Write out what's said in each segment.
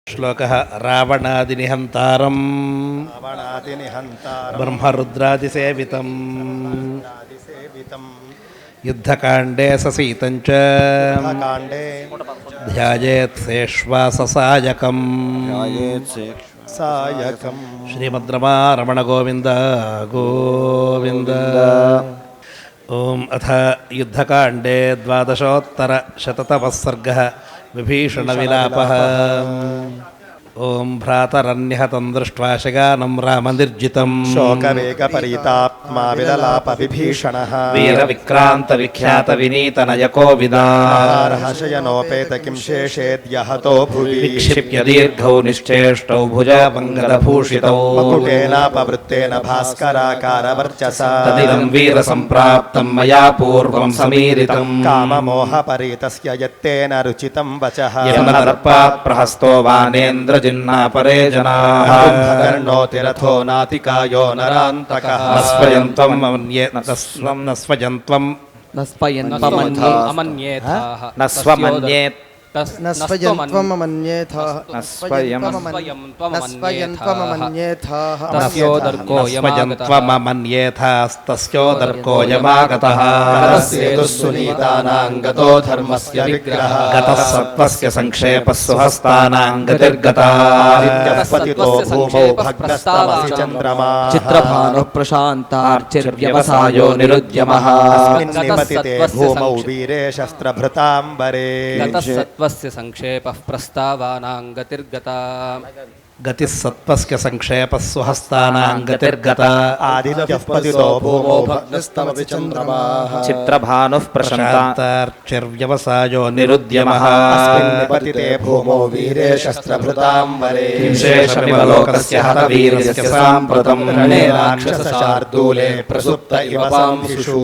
శ్లోకః రావణాదినిహంతారం బ్రహ్మరుద్రాదిసేవితం యుద్ధకాండే ససీతం చ ధ్యాయేత్ శేష్వాససాయకం శ్రీమద్రమణ గోవింద గోవింద. ఓం అథ యుద్ధకాండే ద్వాదశోత్తరశతతమః సర్గః విభీషణ విలాపః. ఓం భ్రాతరన్యహతం దృష్ట్వా శగానం రామనిర్జితం శోకవేగపరీతాత్మా విలలాప విభీషణః వీరవిక్రాంత విఖ్యాత వినీత నయకో విదాహశయనోపేత కిం శేషేద్యహతో భువి విక్షిప్య దీర్ఘౌ నిశ్చేష్టౌ భుజామంగళభూషితౌ మకుటేనాపవృత్తేన భాస్కరాకారవర్చసా తదిదం వీరసంప్రాప్తం మయా పూర్వం సమీరితం కామమోహపరీతస్య యత్తేన రుచితం వచః యమనదర్పాత్ ప్రహస్తో వానేంద్రజిన్నాపరే జనాః కర్ణోతిరథో నాతికాయో నరాంతకః నస్వయంత్వం నస్వయంత్వం అమన్యేథాః నస్వమన్యేత్ తస్యోదర్కోయమాగతః సునీతానాం గతో ధర్మస్య విగ్రహः గతః సత్వస్య సంక్షేపः సుహస్తానాం గతిర్గతా పతితో భూమౌ భగ్నస్తమసి చంద్రమా చిత్రభానుః ప్రశాంతార్చిర్వ్యవసాయో నిరుద్యమః నిపతితే భూమౌ వీరే శస్త్రభృతాంబరే సత్వస్య సంక్షేపః ప్రస్తావానాం గతిర్గతా గతి సత్వస్య సంక్షేపः సుహస్తానాం గతిర్గతా ఆదిత్యః పతితో భూమౌ భగ్నస్తమసి చంద్రమా చిత్రభానుః ప్రశాంతార్చిర్వ్యవసాయో నిరుద్యమః నిపతితే భూమౌ వీరే శస్త్రభృతాంబరే శేషమివలోకస్య హతవీర్యస్య సాంప్రతం రణే రాక్షసశార్దూలే ప్రసుప్త ఇవ పాంశిషు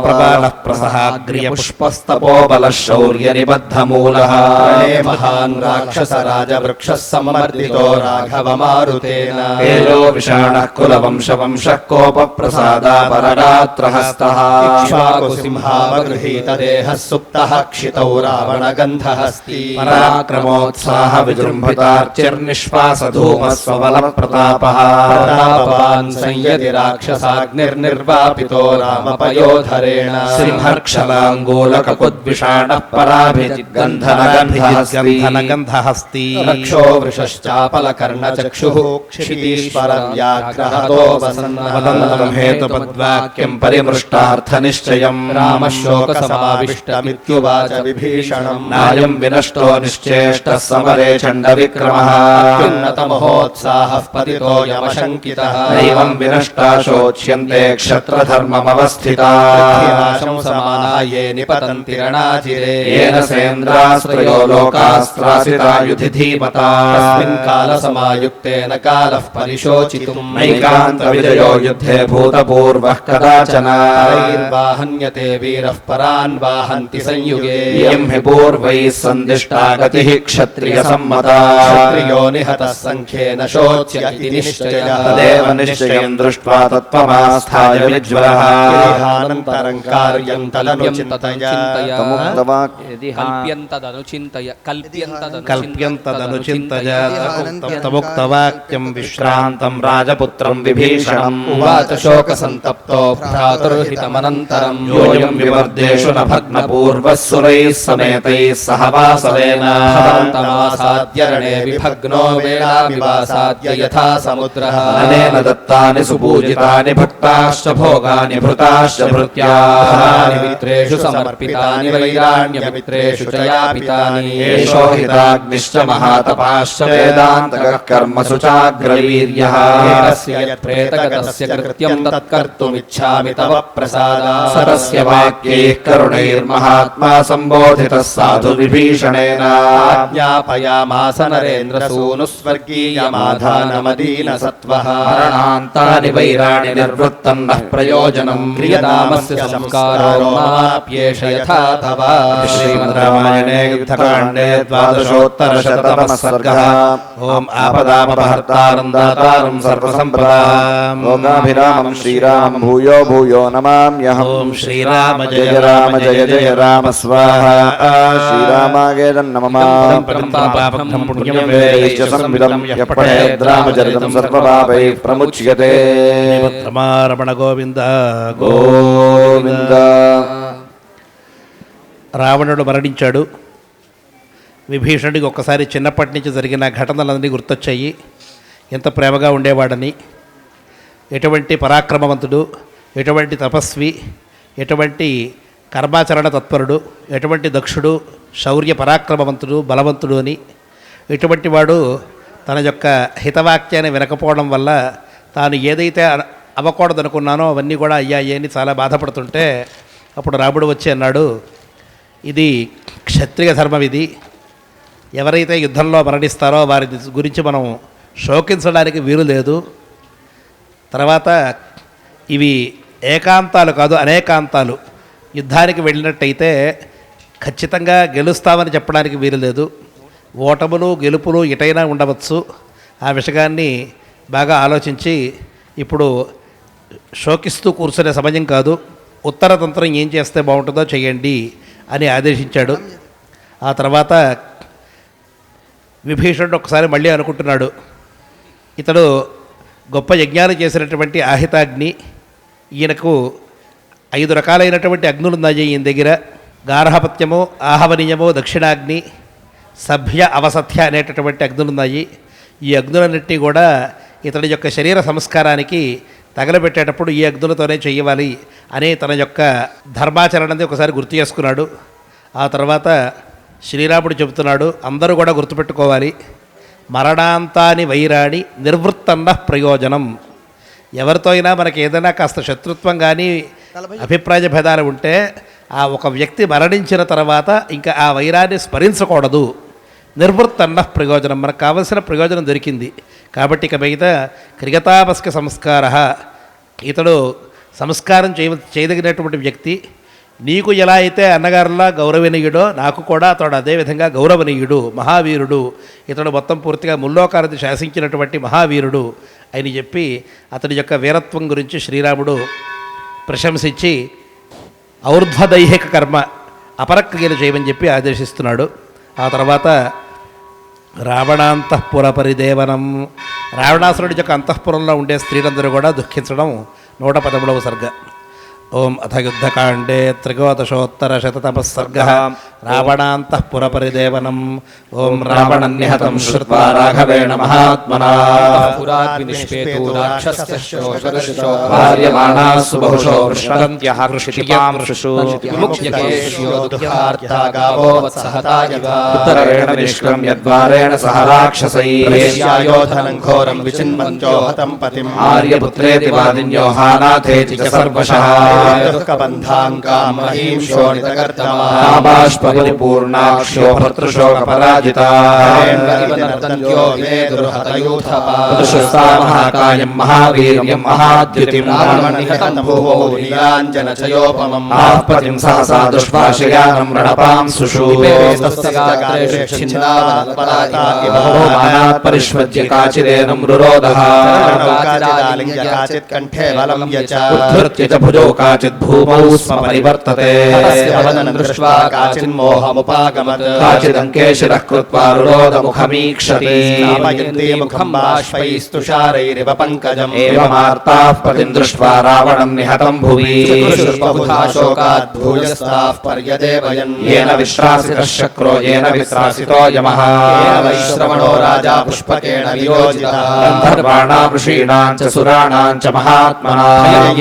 ప్రబాలః ప్రసహాగ్ర్యపుష్పస్తపోబలః శౌర్యనిబద్ధమూలః రణే మహాన్ రాక్షసరాజవృక్షः సంవర్ధితో రాఘవమారుతేన తేజో విషాణః కులవంశవంశः కోపప్రసాదాపరరాత్రహస్తః ఇక్ష్వాకుసింహావగృహీతదేహः సుప్తः క్షితౌ రావణగంధహస్తి పరాక్రమోత్సాహ విజృంభితార్చిర్నిశ్వాసధూమస్వబలప్రతాపః ప్రతాపవాన్ సంయతి రాక్షసాగ్నిర్నిర్వాపితో రామపయోధరేణ సింహర్క్షలాంగూలకకుద్విషాణః పరాభిజిద్గంధనగంధహస్తి రక్షో వృషశ్చాపలకర్ణచక్షుః క్షితీశ్వరం వ్యాఘ్రహతో వదంతం హేతుపద్వాక్యం పరిమృష్టార్థనిశ్చయం రామశోకసమావిష్టమిత్యువాచ విభీషణం నాయం వినష్టో నిశ్చేష్టः సమరే చండవిక్రమः అత్యున్నతమహోత్సాహః పతితో యమశంకితః నైవం వినష్టా శోచ్యంతే క్షత్రధర్మమవస్థితాः పృథ్వీనాశం సమానాయే నిపతంతి రణాజిరే येन सेन्द्रास्त्रयो लोकास्त्रासिता युधि धीमता तस्मिन् कालसमायुक्तेन कालः परिशोचितुम् नैकान्तविजयो युद्धे भूतपूर्वः कदाचन हन्यते वीरः परान् वाहन्ति संयुगे इयं हि पूर्वैः सन्दिष्टा गतिः क्षत्रियसम्मता क्षत्रियो निहतः सङ्ख्येन शोच्य इति निश्चयः तदेव निश्चयं दृष्ट्वा तत्त्वमास्थाय विज्वलः अनन्तरं कार्यं तदनुचिन्तया कल्प्यन्तदनुचिन्तय तमुक्तवाक्यं विश्रान्तं राजपुत्रं विभीषणम् उवाच शोकसन्तप्तो भ्रातुर्हितमनन्तरम् योऽयं विवर्देषु न भग्नपूर्वः सुरैः समेतैः सह वासवेन भवन्तमासाद्य रणे विभग्नो वेलामिवासाद्य यथा समुद्रः अनेन दत्तानि सुपूजितानि भक्ताश्च भोगानि भृताश्च भृत्याः मित्रेषु समर्पितानि वैराण्यमित्रेषु च यापितानि एषो हिताग्निश्च महातपाश्च वेदान्तकः कर्मसु चाग्रवीर्यः एतस्य यत्प्रेतगतस्य कृत्यं तत्कर्तुमिच्छामि तव प्रसादात् सरस्य वाक्यैः करुणैर्महात्मा सम्बोधितः साधु विभीषणेन आज्ञापयामास नरेन्द्रसूनुः स्वर्गीयमाधानमदीनसत्त्वः मरणान्तानि वैराणि निवृत्तं नः प्रयोजनं क्रियतामस्य संस्कारो माप्येष यथा तव श्रीमद्रामायणे युद्धकाण्डे द्वादशोत्तरशततमः सर्गः. ओम ఆపదామపహర్తారం దాతారం సర్వసంపదాం లోకాభిరామం శ్రీరామం భూయో భూయో నమామ్యహం ఓం శ్రీరామ జయ రామ జయ జయ రామ స్వాహా శ్రీరామాగేదన్నమమ సంవిదం యపఠేద్రామచరితం సర్వపాపైః ప్రముచ్యతే రమణ గోవింద గోవింద. రావణుడు మరణించాడు. విభీషణుడికి ఒక్కసారి చిన్నప్పటి నుంచి జరిగిన ఘటనలన్నీ గుర్తొచ్చాయి. ఎంత ప్రేమగా ఉండేవాడని, ఎటువంటి పరాక్రమవంతుడు, ఎటువంటి తపస్వి, ఎటువంటి కర్మాచరణ తత్పరుడు, ఎటువంటి దక్షుడు, శౌర్య పరాక్రమవంతుడు, బలవంతుడు అని. ఇటువంటి వాడు తన యొక్క హితవాక్యాన్ని వినకపోవడం వల్ల తాను ఏదైతే అవ్వకూడదనుకున్నానో అవన్నీ కూడా అయ్యాయి అని చాలా బాధపడుతుంటే అప్పుడు రాముడు వచ్చి అన్నాడు, ఇది క్షత్రియ ధర్మం, ఇది ఎవరైతే యుద్ధంలో మరణిస్తారో వారి గురించి మనం శోకించడానికి వీలు లేదు. తర్వాత ఇవి ఏకాంతాలు కాదు, అనేకాంతాలు. యుద్ధానికి వెళ్ళినట్టయితే ఖచ్చితంగా గెలుస్తామని చెప్పడానికి వీలు లేదు. ఓటములు గెలుపులు ఎటైనా ఉండవచ్చు. ఆ విషయాన్ని బాగా ఆలోచించి ఇప్పుడు శోకిస్తూ కూర్చునే సమయం కాదు, ఉత్తరతంత్రం ఏం చేస్తే బాగుంటుందో చేయండి అని ఆదేశించాడు. ఆ తర్వాత విభీషణుడు ఒకసారి మళ్ళీ అనుకుంటున్నాడు, ఇతడు గొప్ప యజ్ఞాలు చేసినటువంటి ఆహితాగ్ని, ఈయనకు 5 రకాలైనటువంటి అగ్నులు ఉన్నాయి ఈయన దగ్గర. గార్హపత్యము, ఆహవనీయము, దక్షిణాగ్ని, సభ్య, అవసథ్య అనేటటువంటి అగ్నులు ఉన్నాయి. ఈ అగ్నులన్నింటినీ కూడా ఇతడి యొక్క శరీర సంస్కారానికి తగలబెట్టేటప్పుడు ఈ అగ్నులతోనే చేయవాలి అనే తన యొక్క ధర్మాచరణని ఒకసారి గుర్తు చేసుకున్నాడు. ఆ తర్వాత శ్రీరాముడు చెబుతున్నాడు, అందరూ కూడా గుర్తుపెట్టుకోవాలి, మరణాంతాని వైరాణి నిర్వృత్తన్న ప్రయోజనం. ఎవరితో అయినా మనకి ఏదైనా కాస్త శత్రుత్వం కానీ అభిప్రాయ భేదాలు ఉంటే ఆ ఒక వ్యక్తి మరణించిన తర్వాత ఇంకా ఆ వైరాన్ని స్మరించకూడదు. నిర్వృత్తన్న ప్రయోజనం, మనకు కావలసిన ప్రయోజనం దొరికింది కాబట్టి ఇక మిగతా క్రిగతాపస్క సంస్కార, ఇతడు సంస్కారం చేయదగినటువంటి వ్యక్తి. నీకు ఎలా అయితే అన్నగారులా గౌరవనీయుడో నాకు కూడా అతడు అదేవిధంగా గౌరవనీయుడు, మహావీరుడు. ఇతడు మొత్తం పూర్తిగా ముల్లోకాన్ని శాసించినటువంటి మహావీరుడు అని చెప్పి అతడి యొక్క వీరత్వం గురించి శ్రీరాముడు ప్రశంసించి ఔర్ధ్వదైహిక కర్మ అపరక్రియలు చేయమని చెప్పి ఆదేశిస్తున్నాడు. ఆ తర్వాత రావణాంతఃపుర పరిదేవనం, రావణాసురుడి యొక్క అంతఃపురంలో ఉండే స్త్రీలందరూ కూడా దుఃఖించడం 113వ సర్గ. ఓం అథ యుద్ధకాండే త్రికోదశోత్తరశతతమస్సర్గ రావణాంతఃపుర పరిదేవనం. ఓం రావణం నిహతం శ్రుత్వా రాఘవేణ మహాత్మనా భార్యమాణాసు బహుశో వృష్ణంత్యః క్షితిపాం ఋషు ఉత్తరేణ నిష్క్రమ్య ద్వారేణ సహ రాక్షసైః ఘోరం విచిన్వంత్యో హతం పతిం ఆర్యపుత్రేతి వాదిన్యో హానాథేతి చ సర్వశః బాష్పరిపూర్ణాక్షో భర్తృశోకపరాజితామహాకాయం మహావీర్యం మహాద్యుతిం ఆపతిం సహసా దుష్పాశయానం రణపాం సుషూమానాత్ పరిష్వజ్య కాచిదేనం రురోదః ఉద్ధృత్య చ భుజో కాచిద్ భూమౌ స్మ పరివర్తతే కాచిదంకేశిరః కృత్వా రురోధముఖమీక్షతి ఏవమార్తాః పతిం దృష్ట్వా రావణం నిహతం భువి ఏన విశ్రాసితః శక్రో ఏన విశ్రాసితో యమః గంధర్వాణాం చ సురాణాం చ మహాత్మనాం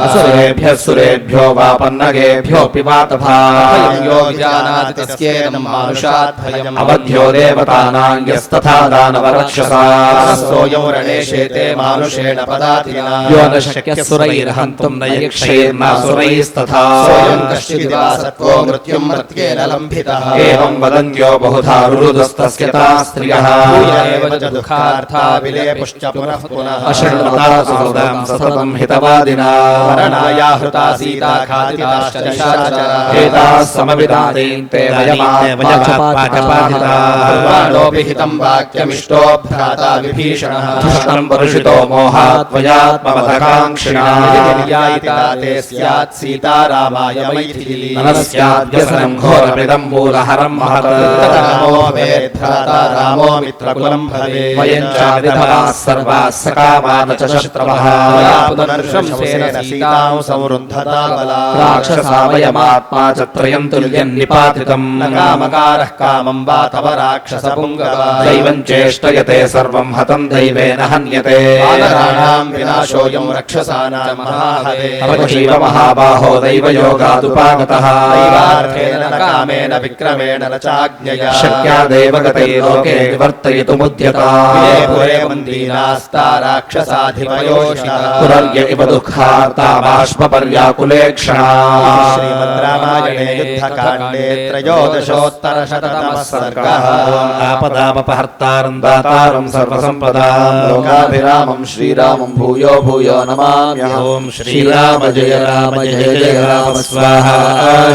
అసురేభ్యః సురేభ్యో వా పన్నగేభ్యోऽపి వాతథా అవధ్యో దేవతానాం యస్తథా దానవరక్షసాం యో న శక్యః సురైర్హంతుం న యక్షైర్నాసురైస్తథా ఏవం వదంత్యో బహుధా రురుదుస్తస్య తాః స్త్రియః అశృణ్వతా సతతం హితవాదినా మరణాయా హృతా సీతా ఖాదితాశ్చ एताः समविदानीन्ते वयमात्माचपातिताः हितं वाक्यमिष्टो भ्राता विभीषणः धृष्टं वरुषितो मोहात् त्वयात्मवधकाङ्क्षिणा ते स्यात् सीता रामाय मैथिली न स्याद्व्यसनं घोरमिदं मूलहरं महत् भ्राता रामो मित्रकुलं भवेत् वयं चाविधवाः सर्वाः सकामान् च शस्त्रवः पुनर्शंसेन सीतां संरुन्धता बला राक्षसा वयमात्मा च त्रयं तुल्यं निपातितम् न कामकारः कामं वा तव राक्षसपुङ्गवा दैवं चेष्टयते सर्वं हतं दैवेन हन्यते वानराणां विनाशोऽयं रक्षसानां महाहवे अपचैव महाबाहो दैवयोगादुपागतः दैवार्थेन न कामेन विक्रमेण न चाज्ञया शक्या देवगते लोके निवर्तयितुमुद्यता पुरे मन्दीनास्ता राक्षसाधिपयोषिता पुरर्य इव दुःखार्ता बाष्पपर्याकुले क्षणा श्रीमद् रामायणे युद्धकाण्डे त्रयोदशोत्तरशततमः सर्गः आपदामपहर्तारं दातारं सर्वसम्पदां लोकाभिरामं श्रीरामं भूयो भूयो नमाम्यहम् ॐ श्रीराम जय राम स्वाहा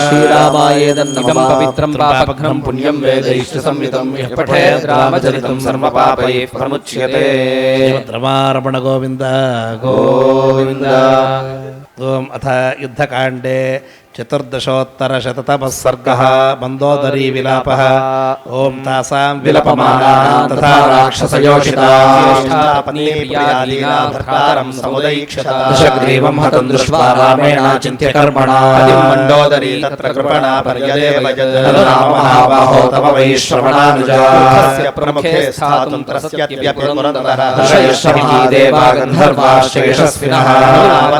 श्रीरामायेदं पवित्रं पापघ्नं पुण्यं वेदैश्च संयुतं यः पठेत् रामचरितं सर्वपापैः प्रमुच्यते रमारमण गोविंद गोविन्द ओम अथ युद्धकाण्डे चतुर्दशोत्तरशततमः सर्गः मन्दोदरी विलापः ओम तासां विलपमानानां तथा राक्षसयोषितां समुदैक्षता दशग्रीवं हतं दृष्ट्वा रामेणाचिन्त्य कर्मणा मण्डोदरी तत्र कृपणा पर्यदेवयत् महाबाहो तव वै श्रवणानुजा प्रमुखे स्थातुं त्रस्यत्यपुरन्दरः ऋषयश्रमः देवा गन्धर्वाश्च यशस्विनः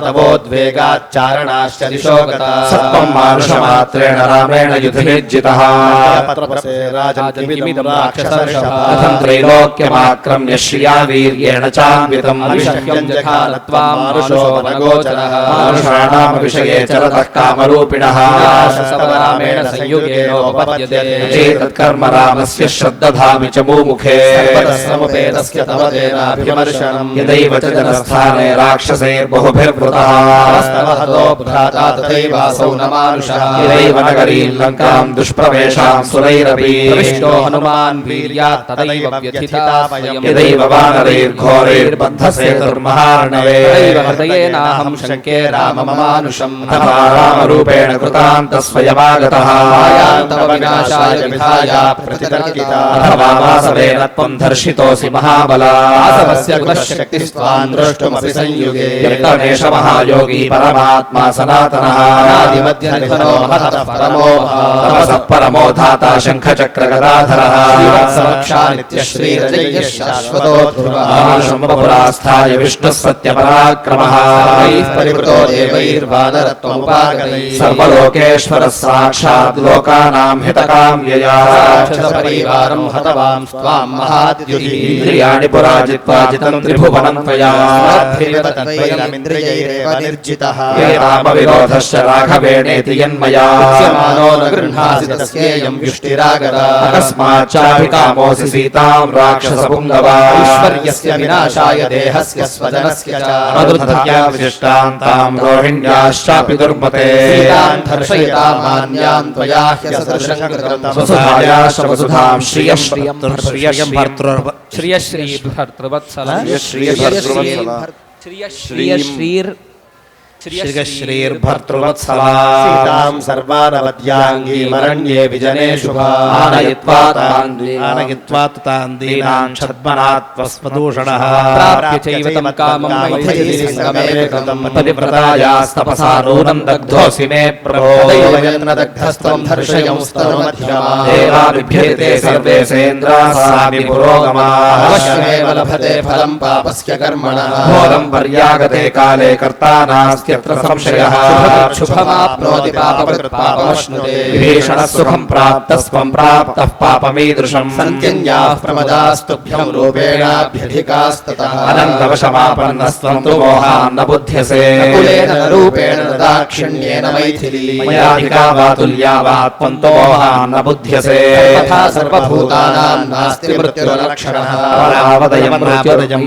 तवोद्वेगाच्चारणाश्च दिशो गताः सत्त्वं मानुषमात्रेण रामेण युधिर्जितः कथं त्रैलोक्यमाक्रम्य श्रिया वीर्येण चान्वितम् मानुषाणामविषये चरतः कामरूपिणः चेतत्कर्म रामस्य श्रद्दधामि च मुमुखे यदैव च जनस्थाने राक्षसैर्बहुभिर्वृतः यदैव नगरीं लङ्कां दुष्प्रवेशां सुरैरपि प्रविष्टो हनुमान् वीर्यात् तदैव व्यथिता वयम् यदैव वानरैर्घोरैर्बद्धसेतुर्महार्णवे तदैव हृदयेनाहं शङ्के रामममानुषम् अथवा रामरूपेण कृतान्तस्वयमागतः तव विनाशाय विधाय प्रतितर्किता अथवा वासवेन त्वं धर्षितोऽसि महाबला वासवस्य कुलशक्तिस्त्वान् द्रष्टुमपि संयुगे यत्तमेष महायोगी परमात्मा सनातनः आदिमध्यनिधनो महतः परमो तपसः परमो धाता शङ्खचक्रगदाधरः समक्षा नित्यश्रीरजयः शाश्वतो ध्रुवः मानुषमुपपुरास्थाय विष्णुः सत्यपराक्रमः परिवृतो देवैर्वानरत्वमुपागतैः सर्वलोकेश्वरः साक्षात् लोकानां हितकाम्यया परिवारं हतवां स्वां महाद्युतिः इन्द्रियाणि पुरा जित्वा जितं त्रिभुवनं त्वया तद्वैरमिन्द्रियैरेव निर्जितः ये रामविरोधश्च राघवेणेति यन्मया मानो न गृह्णासि तस्येयं युष्टिरागता अकस्माच्चाभिकामोऽसि सीतां राक्षसपुङ्गवा ऐश्वर्यस्य विनाशाय देहस्य स्वजनस्य च मधुधत्या विशिष्टां तां रोहिण्याश्चापि दुर्मते सीतां धर्षयिता मान्यां त्वया ह्यसदृशं कृतं वसुधायाश्च वसुधां श्रियं श्रियं श्रीर्भर्तृवत्सला सीतां सर्वानवद्याङ्गीमरण्ये विजने शुभा आनयित्वा तान् दीनान् छद्मनात्वस्वदूषणः प्राप्य चैव तं कामं मैथिलीसङ्गमे कृतं पतिव्रतायास्तपसा नूनं दग्धोऽसि मे प्रभो यन्न दग्धस्त्वं धर्षयंस्तनुमध्यमा देवा बिभ्येते सर्वे सेन्द्राः सापि पुरोगमाः अवश्यमेव लभते फलं पापस्य कर्मणः घोरं पर्यागते काले कर्ता नास्त्यत्र संशयः शुभमाप्नोति पापकृत् पापमश्नुते विभीषणः सुखं प्राप्तस्त्वं प्राप्तः पापमीदृशम् सन्त्यन्याः प्रमदास्तुभ्यं रूपेणाभ्यधिकास्ततः अनन्तवशमापन्नस्त्वं तु मोहान् न बुध्यसे कुलेन न रूपेण न दाक्षिण्येन मैथिली मयाधिका वा तुल्या वा त्वं तु मोहान् न बुध्यसे तथा सर्वभूतानां नास्ति मृत्युर्लक्षणः परावदयं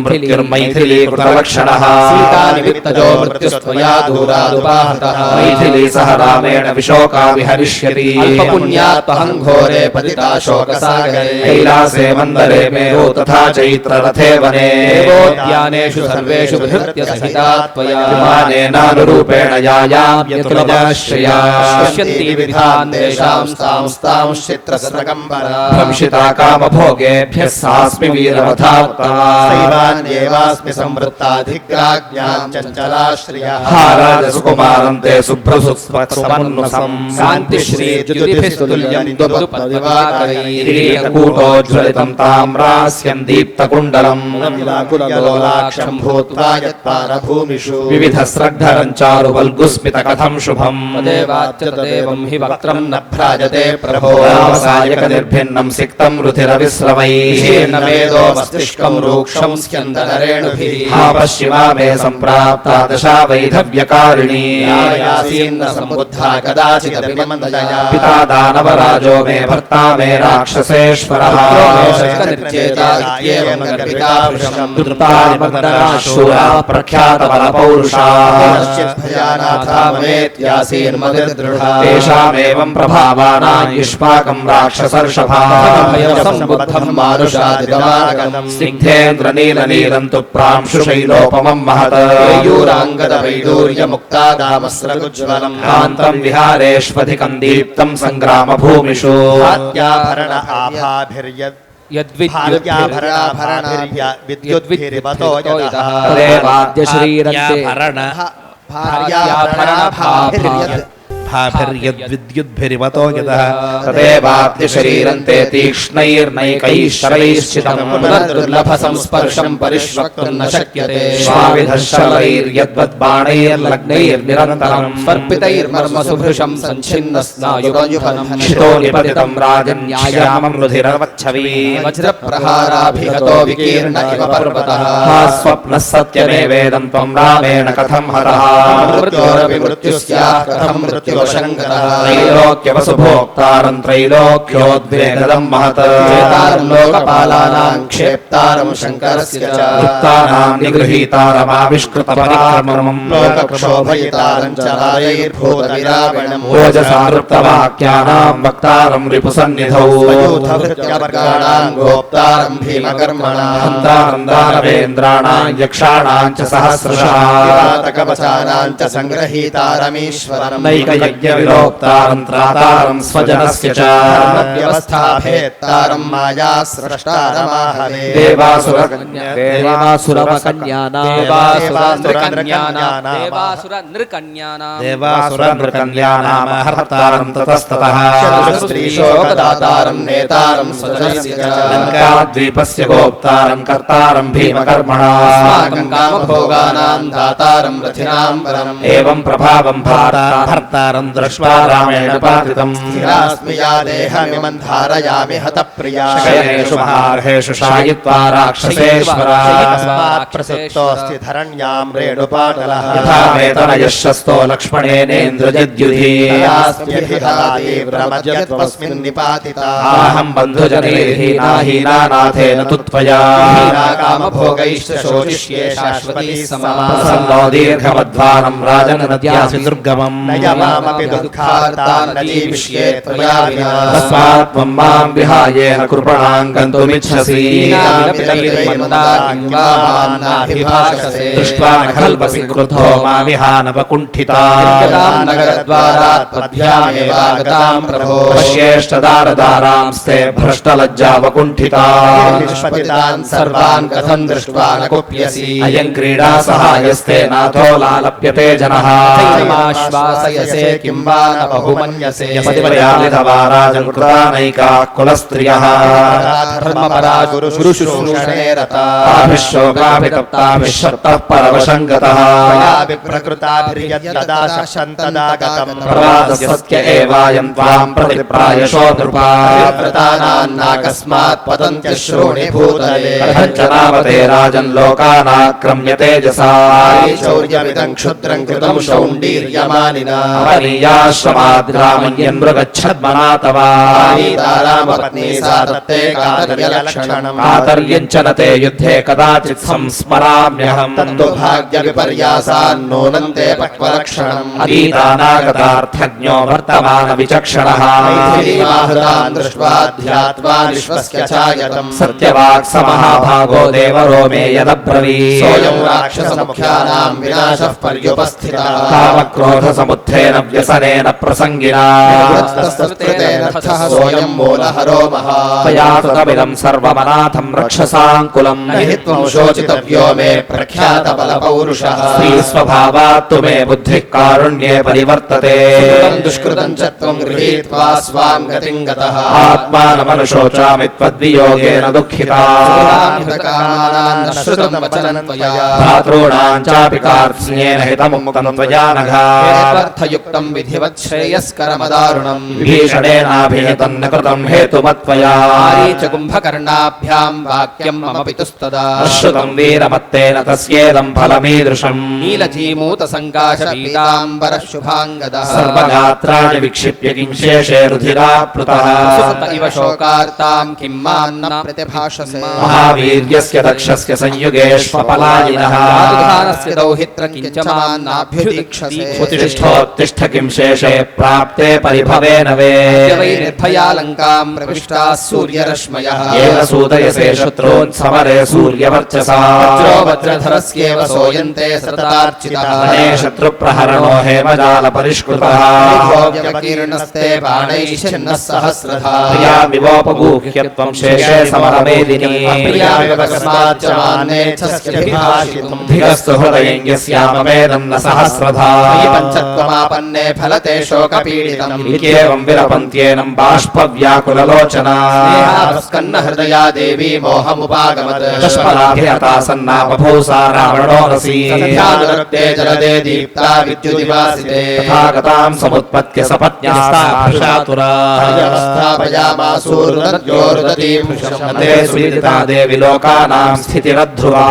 मृत्युर्मैथिली कृतलक्षणः सीतानिमित्तजो मृत्युस्त्वया मया दूरादुपाहतः मैथिली सह रामेण विशोका विहरिष्यति अल्पपुण्यात्पहं घोरे पतिता शोकसागरे कैलासे मन्दरे मेरु तथा चैत्ररथे वने देवोद्यानेषु सर्वेषु विहृत्य सहिता त्वया विमानेनानुरूपेण यायाम्यतुलजाश्रया पश्यन्ति विविधान् देशांस्तां चित्रस्रकम्बरा भ्रंशिता कामभोगेभ्यः सास्मि वीरवथाप्तास्मि संवृत्ताधिग्राज्ञां चञ्चलाश्रियः हा राजसुकुमारं ते शुभ्रसुस्वत्समन्नुसं कान्तिश्रीजुतिभिस्तुल्यं किरीटकूटोज्ज्वलितं ताम्रास्यं दीप्तकुण्डलम् लोलाक्षं भूत्वा यत्पारभूमिषु विविधस्रग्धरं चारुवल्गुस्मितकथं शुभम् तदेवं हि वक्त्रं न भ्राजते प्रभो सायकनिर्भिन्नं सिक्तं रुधिरविस्रवैः मेदो मस्तिष्कं रूक्षं स्यन्दनरेणुभिः हा पश्चिमा मे सम्प्राप्ता दशा वैधव्यकारिणी यासीन्न सम्बुद्धा कदाचिदपि मन्दया पिता दानवराजो मे भर्ता मे राक्षसेश्वरः शूरा प्रख्यातबलपौरुषाः तेषामेवं प्रभावाना युष्माकं राक्षसर्षभाः स्निग्धेन्द्रनीलनीलं तु प्रांशुशैलोपमं महत् वैदूर्यमुक्तादामस्रगुज्ज्वलम् कान्तं विहारेष्वधिकं दीप्तं संग्रामभूमिषु विद्युद्भिरिवतो भाभिर्यद्विद्युद्भिरिवतो यतः तदेवाद्यशरीरन्ते तीक्ष्णैर्नैकैश्चरैश्चितम् पुनर्दुर्लभसंस्पर्शं परिष्वक्तुं न शक्यते श्वाविधश्चलैर्यद्वद्बाणैर्लग्नैर्निरन्तरम् स्पर्पितैर्मर्मसुभृशं सञ्छिन्नस्नायुगञ्जुफलम् शितो निपतितं राजन्यायामं रुधिरवच्छवी वज्रप्रहाराभिहतो विकीर्ण इव पर्वतः स्वप्नः सत्यमेवेदं त्वं रामेण कथं हरः मृत्योरविमृत्युस्याः कथं मृत्युवशङ्करः त्रैलोक्यवसुभोक्तारं त्रैलोक्योद्वेगदं महत् लोकपालानां क्षेप्तारं शङ्करस्य च वृत्तानां निगृहीतारमाविष्कृतपराक्रमम् लोकक्षोभयितारं च राजैर्भूतविरावणम् ओजसानृप्तवाक्यानां वक्तारं रिपुसन्निधौ यूथभृत्यवर्गाणां गोप्तारं भीमकर्मणां हन्तारं दानवेन्द्राणां यक्षाणां च सहस्रशः कवचानां च सङ्गृहीतारमीश्वरम् नैकयज्ञविरोक्तारं त्रातारं स्वजनस्य च व्यवस्थाभेत्तारं माया स्रष्टारमाहवे देवासुरनृकन्यानां ततस्ततः स्त्रीशोकदातारं नेतारं स्वजनस्य च लङ्काद्वीपस्य गोप्तारं कर्तारं भीमकर्मणां कामभोगानां दातारं रथिनां वरम् एवं प्रभावं भर्तारं दृष्ट्वा रामेण पातितम् स्थिरास्मि या देहमिमं धारयामि हतप्रिया शयनेषु महार्हेषु शायित्वा राक्षसेश्वरा प्रसक्तोऽस्ति धरण्यां रेणुपाटलः यथा वेतनयशस्तो लक्ष्मणेनेन्द्रजद्युधि ब्रह्मज्ञत्वस्मिन् निपातिता आहं बन्धुजनैर्हीनाहीनानाथेन तु त्वया कामभोगैश्च शोचिष्ये शाश्वती समा प्रसन्नो दीर्घमध्वानं राजननद्यासि दुर्गमम् नयमामपि दुःखार्तान् न जीविष्ये त्वया विना तस्मात् त्वं मां विहायेन कृपणां गन्तुमिच्छसि दृष्ट्वा न खल्वसि क्रुद्धो मा विहानवकुण्ठिता पश्येष्टदारदारांस्ते भ्रष्टलज्जावकुण्ठिता सर्वान् कथं दृष्ट्वा न कुप्यसि अयं क्रीडा सहायस्ते नाथो लालप्यते जनः श्वासयसे किं वा न बहुमन्यसे राजकृतानैका कुलस्त्रियः धर्मपरा गुरुशुश्रूषणे रताभिः शोकाभितप्ताभिः शक्तः परवशङ्गतः प्रवादसत्य एवायं त्वां प्रतिप्रायशो नृपा व्रतानान्नाकस्मात् पतन्त्यश्रूणि भूतले कथञ्चनावते राजन् लोकानाक्रम्य तेजसा चौर्यमिदं क्षुद्रं कृतं शौण्डीर्यमानिना महनीयाश्रमाद्रामयन्मृगच्छद्मना तव रामपत्नी सा तत्ते कातर्यलक्षणम् कातर्यं च न ते युद्धे कदाचित् संस्मराम्यहम् तत्तु भाग्यविपर्यासान्नूनन्ते पक्वलक्षणम् अतीतानागतार्थज्ञो वर्तमानविचक्षणः मैथिलीमाहृतान् दृष्ट्वा ध्यात्वा विश्वस्य चायतम् सत्यवाक् स महाभागो देवरो मे यदब्रवीत् सोऽयं राक्षसमुख्यानां विनाशः पर्युपस्थितः कामक्रोधसमुत्थेन व्यसनेन प्रसङ्गिना तस्तस्तेनर्थः सोऽयं मूलहरो महान् त्वया कृतमिदं सर्वमनाथं रक्षसाङ्कुलम् न हि त्वं शोचितव्यो मे प्रख्यातबलपौरुषः श्रीस्वभावात् तु मे बुद्धिः कारुण्ये परिवर्तते सुकृतं दुष्कृतं च त्वं गृहीत्वा स्वां गतिं गतः आत्मानमनुशोचामि त्वद्वियोगेन दुःखिता कामानां न श्रुतं वचनं त्वया भ्रातॄणां चापि कार्त्स्न्येन हितमुक्तं त्वया नघा अर्थयुक्तं विधिवत् श्रेयस्करमदारुणम् विभीषणेनाभिहितं न कृतं हेतुमत्वया च कुम्भकर्णाभ्यां वाक्यं मम पितुस्तदा श्रुतं वीरमत्तेन तस्येदं फलमीदृशम् नीलजीमूतसङ्काशपीताम्बरः शुभाङ्गदः सर्वगात्राणि विक्षिप्य किं शेषे रुधिराप्लुतः सुत इव शोकार्तां किं मां न प्रतिभाषसे महावीर्यस्य दक्षस्य संयुगेष्वपलायिनः राजधानस्य दौहित्रं किञ्च मां नाभ्युदीक्षसे उत्तिष्ठोत्तिष्ठ किं शेषे प्राप्ते परिभवेन वे वै निर्भया लङ्कां प्रविष्टाः सूर्यरश्मयः येन सूदयसे शत्रून् समरे सूर्यवर्चसा वज्रो वज्रधरस्येव सोऽयन्ते सततार्चितः वने शत्रुप्रहरणो हेमजालपरिष्कृतः व्यवकीर्णस्ते बाणैः छिन्नः सहस्रधा प्रियामिवोपगूह्य त्वं शेषे समरमेदिनी प्रियामिवकस्माच्च मान्नेच्छस्यभिभाषितुम् धिगस्तु हृदयं यस्याममेदं न सहस्रधा मयि पञ्चत्वमापन्ने फलते शोकपीडितम् इत्येवं विलपन्त्येनं बाष्पव्याकुललोचना स्कन्न हृदया देवी मोहमुपागमत् दशपराभिहता सन्ना बभूसा रावणो रसी ध्यानुरक्ते जलदे दीप्ता विद्युदिवासिते तथागतां समुत्पत्य सपत्न्यास्ताभिषातुरा व्यवस्थापयामासूरुदत्योरुदतीं ते सुविदिता देवि लोकानां स्थितिरध्रुवा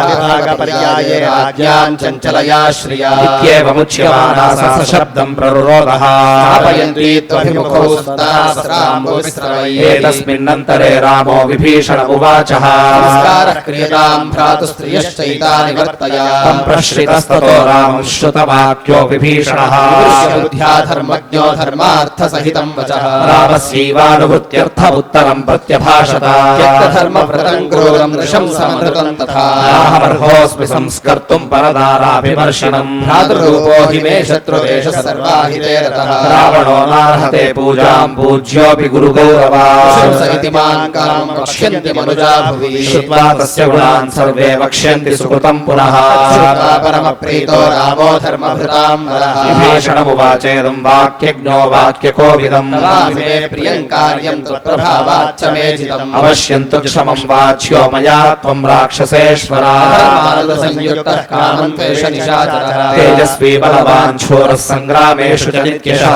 विभागपर्याये राज्ञां चञ्चलया श्रिया इत्येवमुच्यमाना सशब्दं प्ररुरोधः स्थापयन्ती त्वभिमुखौ सुतास्राम्बुविस्रवैः एतस्मिन्नन्तरे रामो विभीषण उवाचः नमस्कारः क्रियतां भ्रातुस्त्रियश्चैता निवर्तय तं प्रश्रितस्ततो रामं श्रुतवाक्यो विभीषणः बुद्ध्या धर्मज्ञो धर्मार्थसहितं वचः रामस्यैवानुवृत्त्यर्थ उत्तरं प्रत्यभाषत त्यक्तधर्मव्रतं क्रूरं नृशं समनृतं तथा नाहमर्होऽस्मि संस्कर्तुं परदाराभिमर्शनम् भ्रातृरूपो हि मे शत्रुवेश सर्वाहिते रतः रावणो नार्हते पूजां पूज्योऽपि गुरुगौरवा शंस इति मां कामं वक्ष्यन्ति मनुजा भुवि श्रुत्वा तस्य गुणान् सर्वे वक्ष्यन्ति सुकृतं पुनः श्रुत्वा परमप्रीतो रामो धर्मभृतां वरः विभीषणमुवाचेदं वाक्यज्ञो वाक्यकोविदम् तवामि मे प्रियं कार्यं त्वत्प्रभावाच्च मे जितम् अवश्यं तु क्षमं वाच्यो मया त्वं राक्षसेश्वरा संयुक्तः कामं त्वेषनिशाचरः तेजस्वी बलवान् शूरः सङ्ग्रामेषु च नित्यशः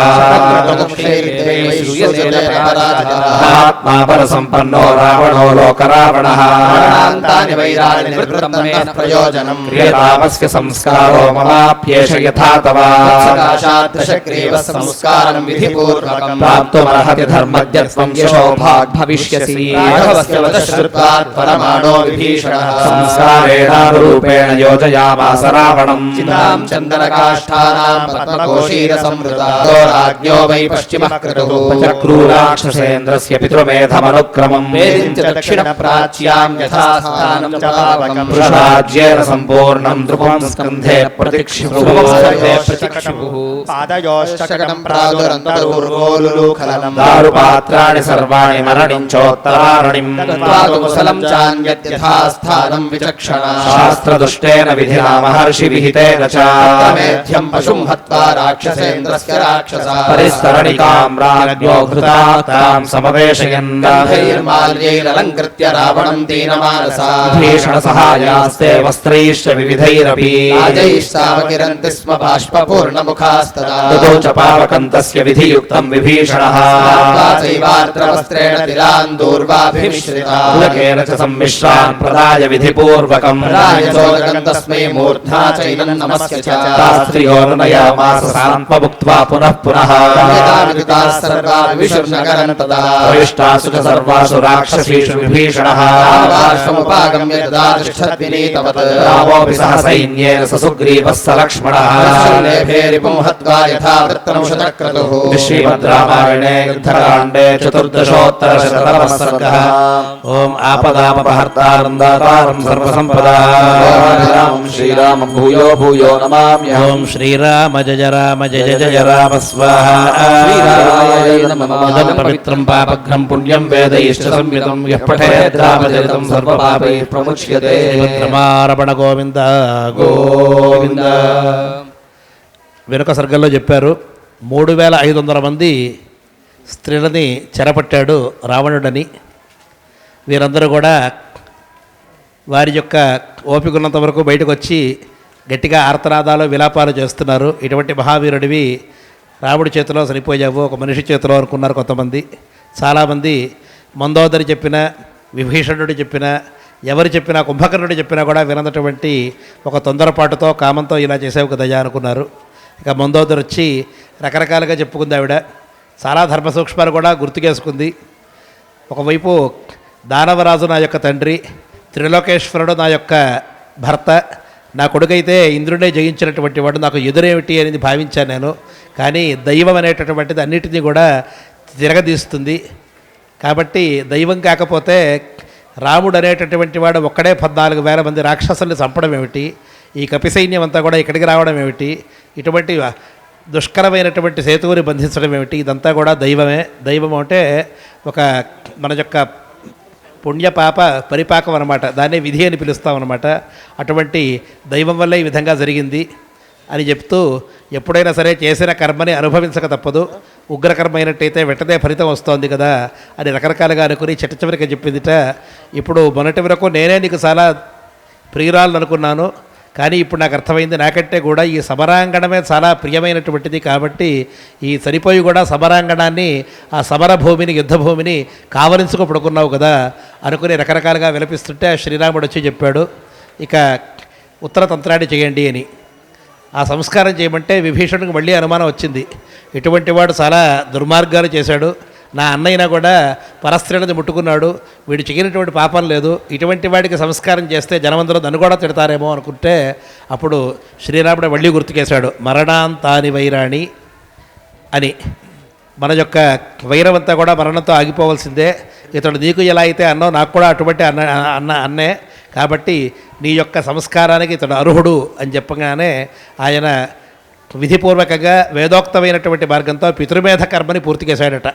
आत्मा परसम्पन्नो रावणो लोकरावणः प्राणान्तानि वैराणि निवृत्तं मनः प्रयोजनम् क्रियतामस्य संस्कारो ममाप्येष यथा तव सकाशाद्दशग्रीवः संस्कारं विधिपूर्वकम् प्राप्तुमर्हति धर्मज्ञत्वं यशो भाग् भविष्यसि राघवस्य वचः श्रुत्वा त्वरमाणो विभीषणः संस्कारेणानुरूपेण योजयामास रावणम् चितां चन्दनकाष्ठानां पद्मकोशीरसंवृता राज्ञो वै पश्चिमः क्रतुः चक्रूराक्षसेन्द्रस्य पितृमेधमनुक्रमम् वेदिं च दक्षिणप्राच्यां यथास्थानं च पावकम् पुरुषराज्येन सम्पूर्णम् द्रुपम् स्कन्धे प्रतिक्षिपुः पादयोश्चकटं प्रादुरन्तरूर्वोलुलूखलम् दारुपात्राणि सर्वाणि मरणिम् चोत्तरारणिम् कुशलं चान्यद्यथास्थानं विचक्षणा शास्त्रदुष्टेन विधिना महर्षि विहितेन च मेध्यं पशुं हत्वा राक्षसेन्द्रस्य राक्षसा परिस्तरणिकां राज्ञो घृता तां समवेशयन् गन्धैर्माल्यैरलङ्कृत्य रावणं दीनमानसा भीषणसहायास्ते वस्त्रैश्च विविधैरपि राजैश्चावकिरन्ति स्म बाष्पपूर्णमुखास्तदा ततो च पावकं तस्य विधियुक्तं विभीषणः चैवार्द्रवस्त्रेण तिलान् दूर्वाभिमिश्रिता पुलकेन च सम्मिश्रान् प्रदाय विधिपूर्वकम् राजचोदकं तस्मै मूर्ध्ना चैनं नमस्य च शास्त्रियो नयामास సాంత్వముక్త్వా పునః పునః ప్రవిష్టాసు చ సర్వాసు రాక్షసీషు విభీషణః రామోపి సహ సైన్యేన స సుగ్రీవः స లక్ష్మణः శ్రీమద్రామాయణే యుద్ధకాండే చతుర్దశోత్తరశతతమः సర్గः ఓం ఆపదామపహర్తారం దాతారం సర్వసంపదాం శ్రీరామం భూయో భూయో నమామ్యహం ఓం శ్రీరామ జయ రామ జయ జయ రామ స్వాహా ఇదం పవిత్రం పాపఘ్నం పుణ్యం వేదైశ్చ సంయుతం యః పఠేద్ రామచరితం సర్వపాపైః ప్రముచ్యతే. రమారమణ గోవింద గోవింద. వెనుక సర్గంలో చెప్పారు 3500 మంది స్త్రీలని చెరపట్టాడు రావణుడని. వీరందరూ కూడా వారి యొక్క ఓపిక ఉన్నంత వరకు బయటకు వచ్చి గట్టిగా ఆర్తనాదాలు విలాపాలు చేస్తున్నారు. ఇటువంటి మహావీరుడివి రాముడి చేతిలో చనిపోయావు, ఒక మనిషి చేతిలో అనుకున్నారు కొంతమంది. చాలామంది మందోదరి చెప్పిన, విభీషణుడు చెప్పిన, ఎవరు చెప్పినా, కుంభకర్ణుడు చెప్పినా కూడా విననటువంటి ఒక తొందరపాటుతో కామంతో ఇలా చేసావు కదయ్యా అనుకున్నారు. ఇక మందోదరి వచ్చి రకరకాలుగా చెప్పుకుంది. ఆవిడ చాలా ధర్మ సూక్ష్మాలు కూడా గుర్తుకేసుకుంది. ఒకవైపు దానవరాజు నా యొక్క తండ్రి, త్రిలోకేశ్వరుడు నా యొక్క భర్త, నా కొడుకైతే ఇంద్రుడే జయించినటువంటి వాడు, నాకు ఎదురేమిటి అనేది భావించాను నేను. కానీ దైవం అనేటటువంటిది అన్నిటినీ కూడా తిరగదీస్తుంది. కాబట్టి దైవం కాకపోతే రాముడు అనేటటువంటి వాడు ఒక్కడే 14,000 మంది రాక్షసుల్ని చంపడం ఏమిటి, ఈ కపిసైన్యం అంతా కూడా ఇక్కడికి రావడం ఏమిటి, ఇటువంటి దుష్కరమైనటువంటి సేతువుని బంధించడం ఏమిటి, ఇదంతా కూడా దైవమే. దైవం అంటే ఒక మన యొక్క పుణ్యపాప పరిపాకం అన్నమాట, దాన్నే విధి అని పిలుస్తామన్నమాట. అటువంటి దైవం వల్ల ఈ విధంగా జరిగింది అని చెప్తూ, ఎప్పుడైనా సరే చేసిన కర్మని అనుభవించక తప్పదు, ఉగ్రకర్మ అయినట్టయితే వెంటనే ఫలితం వస్తోంది కదా అని రకరకాలుగా అనుకుని చివరికి చెప్పిందిట. ఇప్పుడు మొన్నటి వరకు నేనే నీకు చాలా ప్రియురాలను అనుకున్నాను, కానీ ఇప్పుడు నాకు అర్థమైంది, నాకంటే కూడా ఈ సమరాంగణమే చాలా ప్రియమైనటువంటిది. కాబట్టి ఈ సరిపోయి కూడా సమరాంగణాన్ని, ఆ సమర భూమిని, యుద్ధభూమిని కావలించుకు పడుకున్నావు కదా అనుకుని రకరకాలుగా విలపిస్తుంటే శ్రీరాముడు వచ్చి చెప్పాడు, ఇక ఉత్తరతంత్రాన్ని చేయండి అని. ఆ సంస్కారం చేయమంటే విభీషణుడికి మళ్ళీ అనుమానం వచ్చింది. ఇటువంటి వాడు చాలా దుర్మార్గాలు చేశాడు, నా అన్నయ్యన కూడా పరస్త్రీలను ముట్టుకున్నాడు, వీడు చిగినటువంటి పాపం లేదు, ఇటువంటి వాడికి సంస్కారం చేస్తే జనమందరూ నన్ను కూడా తిడతారేమో అనుకుంటే అప్పుడు శ్రీరాముడు మళ్ళీ గుర్తుకేశాడు, మరణాంతాని వైరాణి అని. మన యొక్క వైరమంతా కూడా మరణంతో ఆగిపోవలసిందే. ఇతడు నీకు ఎలా అయితే అన్నో నాకు కూడా అటువంటి అన్నే, కాబట్టి నీ యొక్క సంస్కారానికి ఇతడు అర్హుడు అని చెప్పగానే ఆయన విధిపూర్వకంగా వేదోక్తమైనటువంటి మార్గంతో పితృమేధ కర్మని పూర్తి చేశాడట.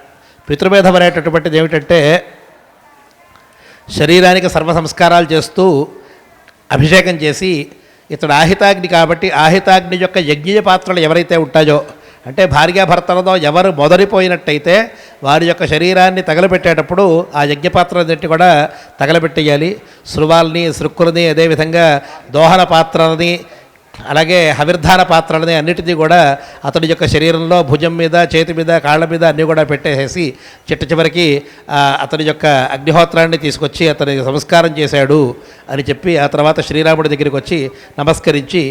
పితృమేధం అనేటటువంటిది ఏమిటంటే శరీరానికి సర్వ సంస్కారాలు చేస్తూ అభిషేకం చేసి, ఇతడు ఆహితాగ్ని కాబట్టి ఆహితాగ్ని యొక్క యజ్ఞీయ పాత్రలు ఎవరైతే ఉంటాయో, అంటే భార్యాభర్తలతో ఎవరు మొదలుపోయినట్టయితే వారి యొక్క శరీరాన్ని తగలబెట్టేటప్పుడు ఆ యజ్ఞపాత్రలన్నింటినీ కూడా తగలబెట్టేయాలి. శృవాల్ని, శృక్కులని, అదేవిధంగా దోహన పాత్రలని, అలాగే హవిర్ధాన పాత్రలని అన్నిటినీ కూడా అతడి యొక్క శరీరంలో భుజం మీద, చేతి మీద, కాళ్ళ మీద అన్నీ కూడా పెట్టేసేసి చివరికి అతడి యొక్క అగ్నిహోత్రాన్ని తీసుకొచ్చి అతని సంస్కారం చేశాడు అని చెప్పి ఆ తర్వాత శ్రీరాముడి దగ్గరికి వచ్చి నమస్కరించి,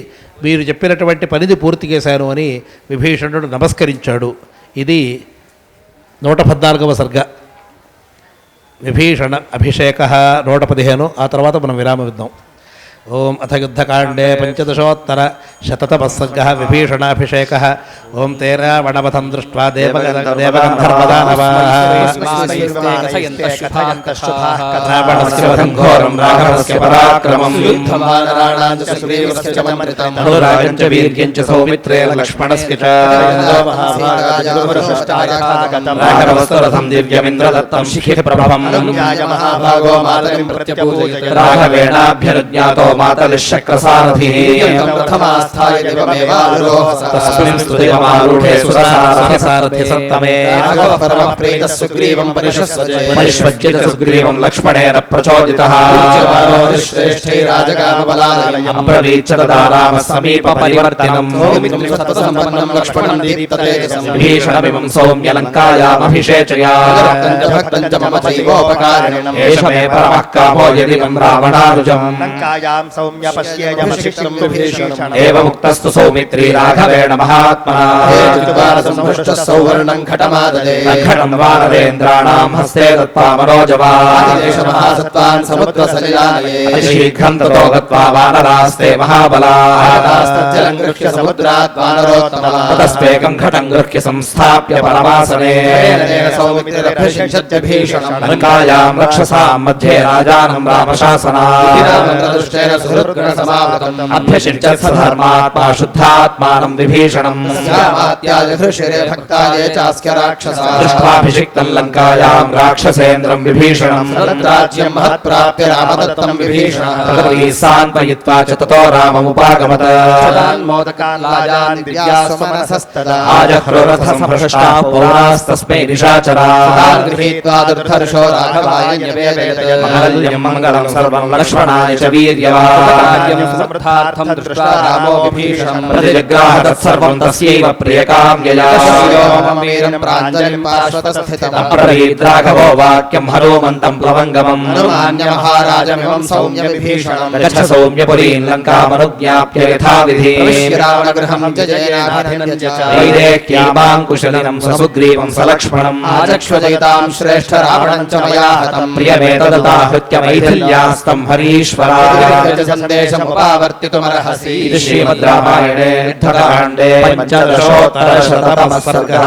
మీరు చెప్పినటువంటి పనిది పూర్తి చేశాను అని విభీషణుడు నమస్కరించాడు. ఇది 114వ సర్గ. విభీషణ అభిషేక 115. ఆ తర్వాత మనం విరామం ఇద్దాం. ఓం అథ యుద్ధకాండే 15-శతతమः సర్గः విభీషణాభిషేకः. ఓం తే రావణవధం దృష్ట్వా దేవగంధర్వదానవాः రావణస్య వధం ఘోరం రాఘవస్య పరాక్రమం అనురాగం చ వీర్యం చ సౌమిత్రేణ లక్ష్మణస్య చ రాఘవస్తరథం దివ్యమింద్రదత్తం శిఖి ప్రభం రాఘవేణాభ్యనుజ్ఞాతో మాతలిశ్చక్రసారథిః తస్మిన్ స్తుతిమారూఢే సురసారథి సత్తమే పరిష్వజ్య సుగ్రీవం లక్ష్మణేన ప్రచోదితః అబ్రవీచ్చ తదా రామః సమీప పరివర్తినం భీషణమిమం సౌమ్య లంకాయామభిషేచయాత్ ఏష మే పరమః కామో యదిమం రావణానుజం सौम्य पश्येयमशिष्टं विभीषणम् एवमुक्तस्तु सौमित्री राघवेण महात्मना सौवर्णं घटमाददे घटं वानरेन्द्राणां हस्ते दत्त्वा महासत्त्वान् समुद्रसलिलानये शीघ्रं ततो गत्वा वानरास्ते महाबलास्तज्जलं गृह्य समुद्रात् वानरोत्तमः ततस्तेकं घटं गृह्य संस्थाप्य परमासने सौमित्रिरभ्यषिञ्चद्भीषणम् लङ्कायां रक्षसां मध्ये राजानं रामशासनादृष्टेन सुहृद्गुणसमावृतम् अभ्यषिञ्चत् सधर्मात्मा शुद्धात्मानं विभीषणम् हृशिरे भक्ताये चास्क्य राक्षसाः दृष्ट्वाभिषिक्तं लङ्कायां राक्षसेन्द्रं विभीषणम् राज्यं महत्प्राप्य रामदत्तं विभीषणः सान्त्वयित्वा च ततो राममुपागमत मोदकान् लाजान् दिव्यास्मनसस्तदा आजह्रुरथसंभ्रष्टाः पौरास्तस्मै निशाचराः गृहीत्वा दुर्धर्षो राघवाय निवेदयत् मङ्गलं मङ्गलं सर्वं लक्ष्मणाय च वीर्यवान् समर्थार्थं दृष्ट्वा रामो विभीषणं प्रतिजग्राह तत्सर्वं तस्यैव प्रियकाम्यया वीरं प्राञ्जलिं पार्श्वतस्थितम् अब्रवीद् राघवो वाक्यं हनूमन्तं प्लवङ्गमम् अनुमान्य महाराजमिमं सौम्य विभीषणम् गच्छ सौम्यपुरीं लङ्कामनुज्ञाप्य यथाविधि रावणगृहं जयेनाभिनन्द्य च वैदेह्यामाङ्कुशलिनं ससुग्रीवं सलक्ष्मणम् आचक्ष्वजयितां श्रेष्ठ रावणं च मया हतम् प्रियमेतदुदाहृत्य मैथिल्यास्तं हरीश्वरा सन्देशमुपावर्तितुमर्हसि इति श्रीमद् रामायणे युद्धकाण्डे पञ्चदशोत्तरशततमः सर्गः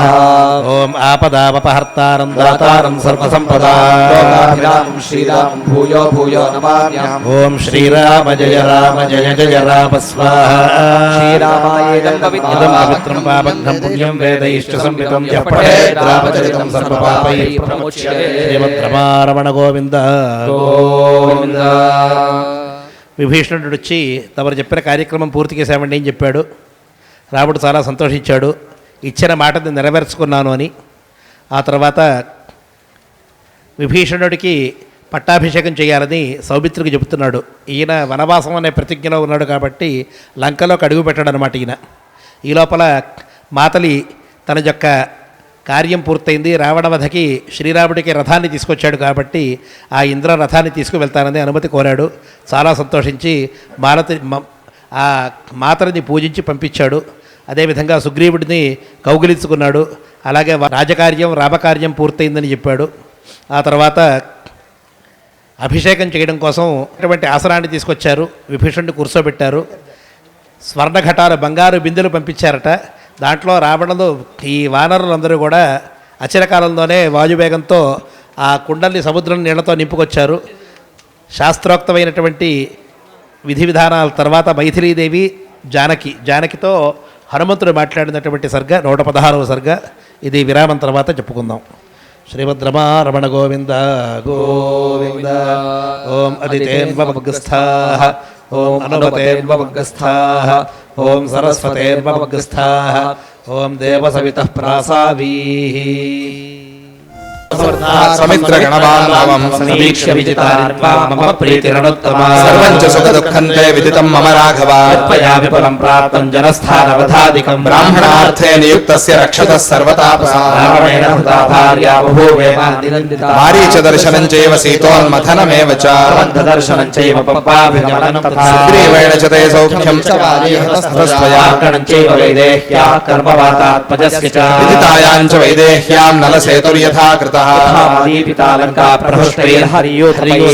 ओम आपदावपहर्तारं दातारं सर्वसम्पदां श्रीरामं भूयो भूयो नमाम्यहम् ओम श्रीराम जय राम स्वाहा श्रीरामायणं पवित्रं पावनं पुण्यं वेदैश्च संवितं यः पठेत् रामचरितं सर्वपापैः प्रमुच्यते శ్రీమద్రమారమణ గోవింద గోవింద. విభీషణుడు వచ్చి తమరు చెప్పిన కార్యక్రమం పూర్తి చేశామండి అని చెప్పాడు. రాముడు చాలా సంతోషించాడు. ఇచ్చిన మాటని నెరవేర్చుకున్నాను అని. ఆ తర్వాత విభీషణుడికి పట్టాభిషేకం చేయాలని సౌమిత్రికి చెబుతున్నాడు. ఈయన వనవాసం అనే ప్రతిజ్ఞలో ఉన్నాడు కాబట్టి లంకలోకి అడుగు పెట్టాడు అనమాట ఈయన. ఈ లోపల మాతలి తన యొక్క కార్యం పూర్తయింది. రావణవధకి శ్రీరాముడికి రథాన్ని తీసుకొచ్చాడు కాబట్టి ఆ ఇంద్ర రథాన్ని తీసుకువెళ్తానని అనుమతి కోరాడు. చాలా సంతోషించి ఆ మాతలిని పూజించి పంపించాడు. అదేవిధంగా సుగ్రీవుడిని కౌగిలించుకున్నాడు. అలాగే రాజకార్యం రామకార్యం పూర్తయిందని చెప్పాడు. ఆ తర్వాత అభిషేకం చేయడం కోసం అటువంటి ఆసనాన్ని తీసుకొచ్చారు. విభీషణుడిని కూర్చోబెట్టారు. స్వర్ణఘటాలు బంగారు బిందెలు పంపించారట. దాంట్లో రావణులు ఈ వానరులందరూ కూడా అచిరకాలంలోనే వాయువేగంతో ఆ కుండల్ని సముద్రం నీళ్లతో నింపుకొచ్చారు. శాస్త్రోక్తమైనటువంటి విధి విధానాల తర్వాత మైథిలీదేవి జానకితో హనుమంతుడు మాట్లాడినటువంటి సర్గ 116వ సర్గ. ఇది విరామం తర్వాత చెప్పుకుందాం. శ్రీమద్రమారమణ గోవింద గోవింద. ఓం అదితేన్వమగ్రస్థాః ఓం అనుమతేన్వమగ్రస్థాః ఓం సరస్వతేన్వమగ్రస్థాః ఓం దేవసవితః ప్రాసావీః. समित्रगणबान्धवं समीक्ष्य विजितार्त्वा मम प्रीतिरनुत्तमा सर्वं च सुखदुःखं ते विदितं मम राघव त्वया विपुलं प्राप्तं जनस्थानवधादिकं ब्राह्मणार्थे नियुक्तस्य रक्षतः सर्वतापसा रावणेन हृता भार्या बभूवेव मारीचदर्शनं चैव सीतोन्मथनमेव च बन्धदर्शनं चैव पप्पाभिगमनं तथा सुग्रीवेण च ते सौख्यं च वालीहतस्त्वयार्कणं चैव वैदेह्याः कर्मवातात्मजस्य च विदितायां च वैदेह्यां नलसेतुर्यथा कृतः दीपिता लंका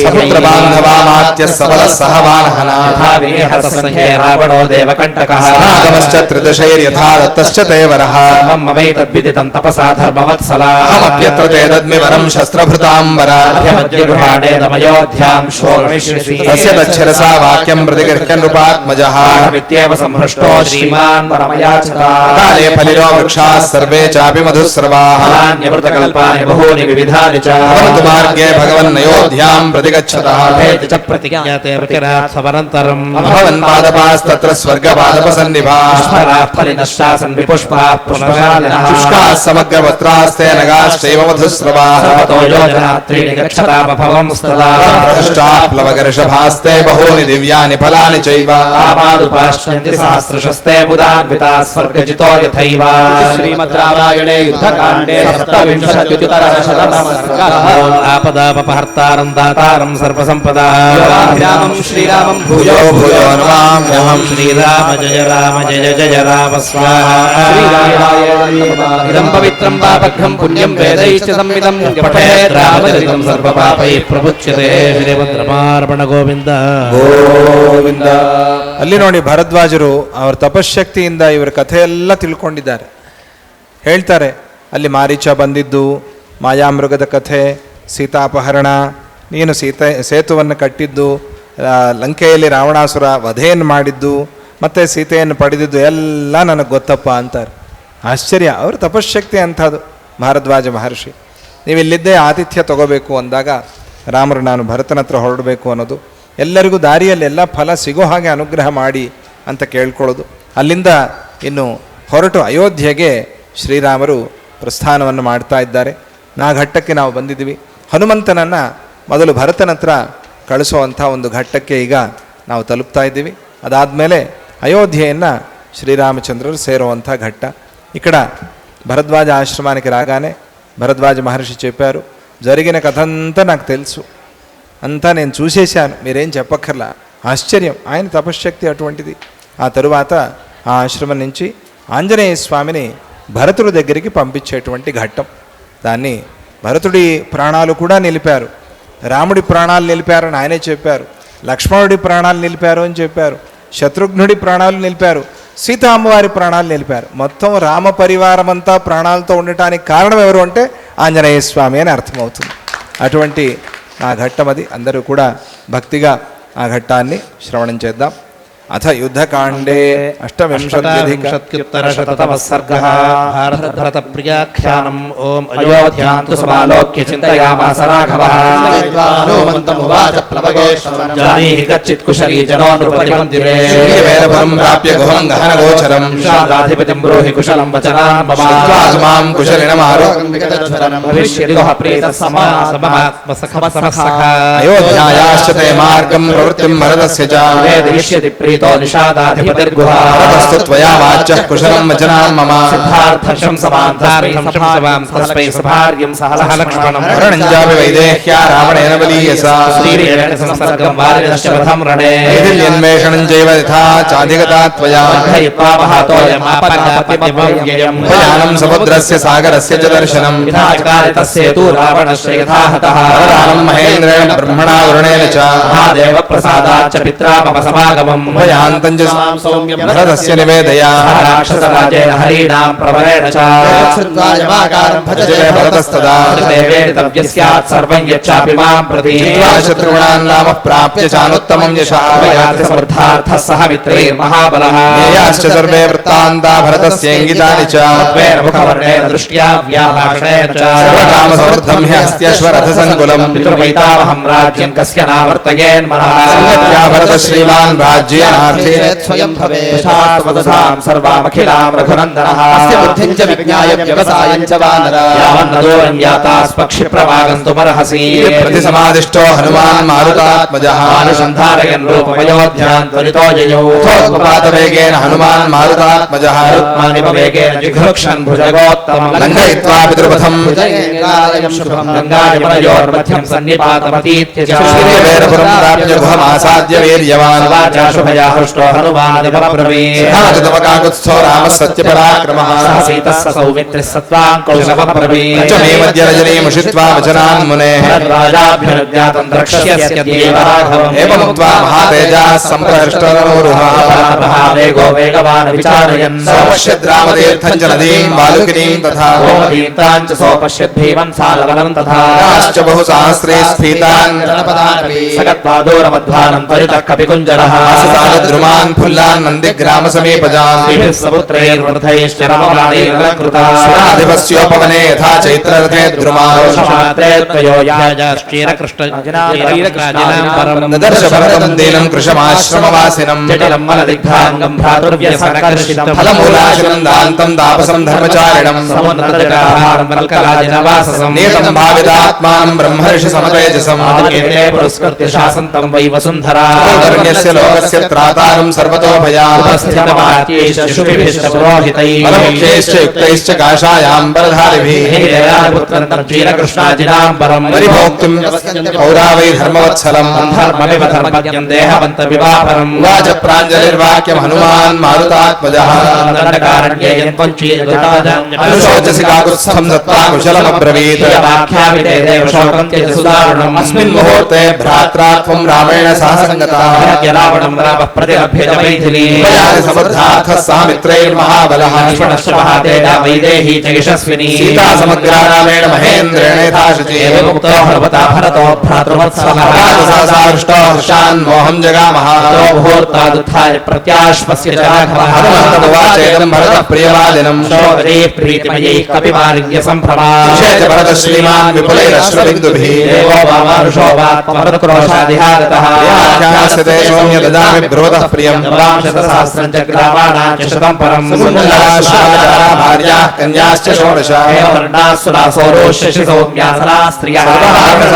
सपुत्रबान्धवामात्यः सबलः सह वानहना यथा विनिहतसंख्ये रावणो देवकण्टकः नागमश्च त्रिदशैर्यथा दत्तश्च ते वरः मम ममैतद्विदितं तपसा धर्मवत्सला अहमप्यत्र ते दद्मि वरं शस्त्रभृताम्बर मध्यगृहाणे दमयोध्यां शोर्मिष्यसि तस्य तच्छिरसा वाक्यं प्रतिगृह्य नृपात्मजः वित्येव संहृष्टो श्रीमान् वरमयाचता काले फलिनो वृक्षाः सर्वे चापि मधुस्रवाः नान्यवृतकल्पानि बहूनि विविधानि च मार्गे भगवन्नयोध्यां प्रतिगच्छतः च प्रतिज्ञाते प्रतिरात् सवनन्तरम् अभवन् पादपास्तत्र स्वर्गपादपसन्निभाः फलिनश्शासन् विपुष्पाः पुष्पशालिनः शुष्काः समग्रवस्त्रास्ते नगाश्चैव मधुस्रवाः सर्वतो योजना त्रीणि गच्छतामभवंस्तदा प्लवगर्षभास्ते बहूनि दिव्यानि फलानि चैव आपादुपाश्चन्ति सहस्रशस्ते बुधान्विताः स्वर्गजितो यथैव श्रीमद् रामायणे युद्धकाण्डे 27 ఆపదాపహర్తారం దాతారం సర్వసంపదా రామం శ్రీరామం భూయో భూయో నమామ్యహం. శ్రీరామ జయ జయ రామ స్వాహా. ఇదం పవిత్రం పాపఘ్నం పుణ్యం వేదైశ్చ సంవిదం పఠేత్ రామచరితం సర్వపాపైః ప్రముచ్యతే. ಶ್ರೀಮದ್ರಮಾರ್ಪಣ ಗೋವಿಂದ ಗೋವಿಂದ. ಅಲ್ಲಿ ನೋಡಿ ಭರದ್ವಾಜರು ಅವರ ತಪಶಕ್ತಿಯಿಂದ ಇವರ ಕಥೆಯೆಲ್ಲ ತಿಳ್ಕೊಂಡಿದ್ದಾರೆ. ಹೇಳ್ತಾರೆ ಅಲ್ಲಿ ಮಾರೀಚ ಬಂದಿದ್ದು, ಮಾಯಾಮೃಗದ ಕಥೆ, ಸೀತಾಪಹರಣ, ನೀನು ಸೇತುವನ್ನು ಕಟ್ಟಿದ್ದು, ಲಂಕೆಯಲ್ಲಿ ರಾವಣಾಸುರ ವಧೆಯನ್ನು ಮಾಡಿದ್ದು, ಮತ್ತು ಸೀತೆಯನ್ನು ಪಡೆದಿದ್ದು ಎಲ್ಲ ನನಗೆ ಗೊತ್ತಪ್ಪ ಅಂತಾರೆ. ಆಶ್ಚರ್ಯ, ಅವ್ರ ತಪಶಕ್ತಿ ಅಂಥದ್ದು ಭಾರದ್ವಾಜ ಮಹರ್ಷಿ. ನೀವಿಲ್ಲಿದ್ದೇ ಆತಿಥ್ಯ ತಗೋಬೇಕು ಅಂದಾಗ ರಾಮರು ನಾನು ಭರತನ ಹತ್ರ ಹೊರಡಬೇಕು ಅನ್ನೋದು, ಎಲ್ಲರಿಗೂ ದಾರಿಯಲ್ಲಿ ಎಲ್ಲ ಫಲ ಸಿಗೋ ಹಾಗೆ ಅನುಗ್ರಹ ಮಾಡಿ ಅಂತ ಕೇಳ್ಕೊಳ್ಳೋದು. ಅಲ್ಲಿಂದ ಇನ್ನು ಹೊರಟು ಅಯೋಧ್ಯೆಗೆ ಶ್ರೀರಾಮರು ಪ್ರಸ್ಥಾನವನ್ನು ಮಾಡ್ತಾ ಇದ್ದಾರೆ. ಆ ಘಟ್ಟಕ್ಕೆ ನಾವು ಬಂದಿದ್ದೀವಿ. ಹನುಮಂತನನ್ನು ಮೊದಲು ಭರತನ ಹತ್ರ ಕಳಿಸುವಂಥ ಒಂದು ಘಟ್ಟಕ್ಕೆ ಈಗ ನಾವು ತಲುಪ್ತಾ ಇದ್ದೀವಿ. ಅದಾದಮೇಲೆ ಅಯೋಧ್ಯೆಯನ್ನು ಶ್ರೀರಾಮಚಂದ್ರರು ಸೇರುವಂಥ ಘಟ್ಟ. ఇక్కడ భరద్వాజ ఆశ్రమానికి రాగానే భరద్వాజ మహర్షి చెప్పారు, జరిగిన కథ అంతా నాకు తెలుసు, అంతా నేను చూసేశాను, మీరేం చెప్పక్కర్లా. ఆశ్చర్యం, ఆయన తపశ్శక్తి అటువంటిది. ఆ తరువాత ఆ ఆశ్రమం నుంచి ఆంజనేయ స్వామిని భరతుడి దగ్గరికి పంపించేటువంటి ఘట్టం. దాన్ని భరతుడి ప్రాణాలు కూడా నిలిపారు, రాముడి ప్రాణాలు నిలిపారని ఆయనే చెప్పారు, లక్ష్మణుడి ప్రాణాలు నిలిపారు అని చెప్పారు, శత్రుఘ్నుడి ప్రాణాలు నిలిపారు, సీతా అమ్మవారి ప్రాణాలు నిలిపారు. మొత్తం రామ పరివారం అంతా ప్రాణాలతో ఉండటానికి కారణం ఎవరు అంటే ఆంజనేయ స్వామి అని అర్థమవుతుంది. అటువంటి ఆ ఘట్టం అది. అందరూ కూడా భక్తిగా ఆ ఘట్టాన్ని శ్రవణం చేద్దాం. అథ యుద్ధకాండే అష్టవింశత్యుత్తరశతతమః సర్గః. భారత ప్రియాఖ్యానం. ఓం అయోధ్యాంతు సమాలోక్య చింతయామాస రాఘవః. హనుమంతమువాచ ప్లవగేశ్వరం జానీహి కచ్చిత్ కుశలీ జనో నృపతి మందిరే. వేదపురం ప్రాప్య గుహం గహనగోచరం శాదాధిపతిం బ్రూహి కుశలం వచనాన్ మమ. మాం కుశలినమారో భవిష్యతి గుహ ప్రీత సమాత్మసఖ. అయోధ్యాయాశ్చ తే మార్గం ప్రవృత్తిం భరతస్య చ. వేదయిష్యతి ప్రీతో నిషాదాధిపతిర్గుహ. తపస్తు త్వయా వాచ్యః కుశలం వచనాన్ మమ. సిద్ధార్థం సమాంతార్థం సమాం తస్మై సభార్యం సహ లక్ష్మణం. వరణంజాపి వైదేహ్యా రావణేన బలీయసా. శ్రీరేణ సంసర్గం వారిదశ్చ వధం రణే. వైదిల్యన్వేషణం చైవ యథా చాధిగతా త్వయా. వర్ధయిత్వా మహాతోయమాపన్నపతిమవ్యయం. భయానం సముద్రస్య సాగరస్య చ దర్శనం. విధాచకారి తస్యేతు రావణశ్చ యథా హతః. వరదానం మహేంద్రేణ బ్రహ్మణా వరుణేన చ. మహాదేవ ప్రసాదాచ్చ పిత్రా మమ సమాగమం. భయాంతం చ భరతస్య నివేదయ. రాక్షసరాజేన హరీణాం ప్రవరేణ చ. శ్రుత్వాయమాకారం భజతే భజతే భరతస్తదా. దేవేతవ్య స్యాత్ సర్వం యచ్చాపి మాం ప్రతి. శత్రుఘ్నాన్ నామ ప్రాప్య చానుత్తమం యశః. యాతి సమర్థార్థః సహ మిత్రైర్మహాబలః. జ్ఞేయాశ్చ సర్వే వృత్తాంతా భరతస్యేంగితాని చ. తత్వేన ముఖవర్ణేన దృష్ట్యా వ్యాభాషణేన చ. సర్వకామ సమృద్ధం హ్యస్త్యశ్వరథ సంకులం. పితృవైతామహం రాజ్యం కస్య నావర్తయేన్మనః. సంగత్యా భరత శ్రీమాన్ రాజ్యేనార్థే. స్వయం భవేత్. వదసాం సర్వామఖిలాం రఘునందనః. అస్య బుద్ధిం చ విజ్ఞాయ వ్యవసాయం చ వానరా. యావన్నదూరం యాతాస్పక్షి ప్రవాగంతుమర్హసి. ప్రతి సమాదిష్టో హనుమాన్ మారుతాత్మజః. అనుసంధారయన్ రూపమయోధ్యాన్ త్వరితో యయౌ. వేగేన హనుమాన్ మారుతాత్మజః. రుక్మానిపవేగేన జిఘృక్షన్ భుజగోత్తమం. లంఘయిత్వా పితృపథం. భుజగేంద్రాలయం శుభం. గంగాయమనయోర్మధ్యం సన్నిపాతమతీత్య చ. శ్రీవేరపురం ప్రాప్య గుహమాసాద్య వీర్యవాన్. వాచా శుభయా హృష్టో హనుమానిపబ్రవీత్. కాకుత్స్థో రామ సత్యపరాక్రమః. సహ సీతః సౌమిత్రిः సత్వాం కౌశలమబ్రవీత్. పంచమేమద్య రజనీముషిత్వా వచనాన్ మునేః. భరద్వాజాభ్యునద్యాతం ద్రక్ష్యస్యద్యేవ రాఘవం. ఏవముక్త్వా మహాతేజాః సంప్రహృష్టనూరుః. వేగో వేగవాన్ విచారయన్. సోపశ్యద్రామతీర్థం చ నదీం బాలుకినీం తథా. ఓమదీప్తాం చ సోపశ్యద్భీమం సాలవనం తథా. యాశ్చ బహు సహస్రే స్ఫీతాన్. జనపదానపి. సగత్వా దూరమధ్వానం త్వరితః కపికుంజరః. ద్రుమాన్ ఫుల్లాన్ నందిగ్రామ సమీపజాం. శ్రీభిः సముద్రైర్వృధైశ్చ రమమాణైరలంకృతా. సురాధిపస్యోపవనే యథా చైత్రరథే ద్రుమాన్. నదర్శ భరతం దీనం కృశమాశ్రమవాసినం. జటిలం మలదిగ్ధాంగం భ్రాతృవ్యసకర్షితం. ఫలమూలాశనం దాంతం తాపసం ధర్మచారిణం. సముద్రతటాహారం వల్కలాజనవాససం. నీతం భావిదాత్మానం బ్రహ్మర్షి సమతేజసం. ఆదికేతే పురస్కృత్య శాసంతం వై వసుంధరా. ధర్మ్యస్య లోకస్య दातारं सर्वतोभयाम् उपस्थितमात्यैश्च शुभिभिश्च पुरोहितैः बलमुख्यैश्च युक्तैश्च काषायाम्बरधारिभिः वीरकृष्णाजिनाम्बरम् परिभोक्तुं पौरावै धर्मवत्सलम् धर्ममिव धर्मज्ञम् देहवन्तविवापरम् उवाच प्राञ्जलिर्वाक्यम् हनुमान् मारुतात्मजः दण्डकारण्ये अनुशोचसि काकुत्स्थं दत्त्वा कुशलमब्रवीत् वाक्याविते देव शोकम् त्यज सुदारुणम् अस्मिन् मुहूर्ते भ्रात्रा त्वं रामेण सह सङ्गतः रावणम् रामः प्रतिलभ्य च मैथिली प्रयाति समर्थार्थः सह मित्रैर्महाबलः लक्ष्मणश्च महातेजा वैदेही च यशस्विनी सीता समग्रा रामेण महेन्द्रेण यथा शुचिः एव मुक्तो हनुमता भरतो भ्रातृवत्सलः सहसाहृष्टो हर्षान् मोहं जगामः मुहूर्तादुत्थाय प्रत्याश्वस्य च राघवः हनुमन्तमुवाचेदं भरतः प्रियवादिनम् शोकरे प्रीतिमयैः कपिवारिण्य सम्भ्रमाः विषयच भरतः श्रीमान् विपुलैरश्वबिन्दुभिः देवो वामानुषो वात्मभरतक्रोशादिहारतः आख्यास्यते सौम्य ददामि ब्रुवतः प्रियम् शतसहस्रं च ग्रामाणां च शतं परम् सुमङ्गलाश्वाचारा भार्याः कन्याश्च षोडश हेमवर्णासुरासौरोष्यसि सौम्यासना स्त्रियः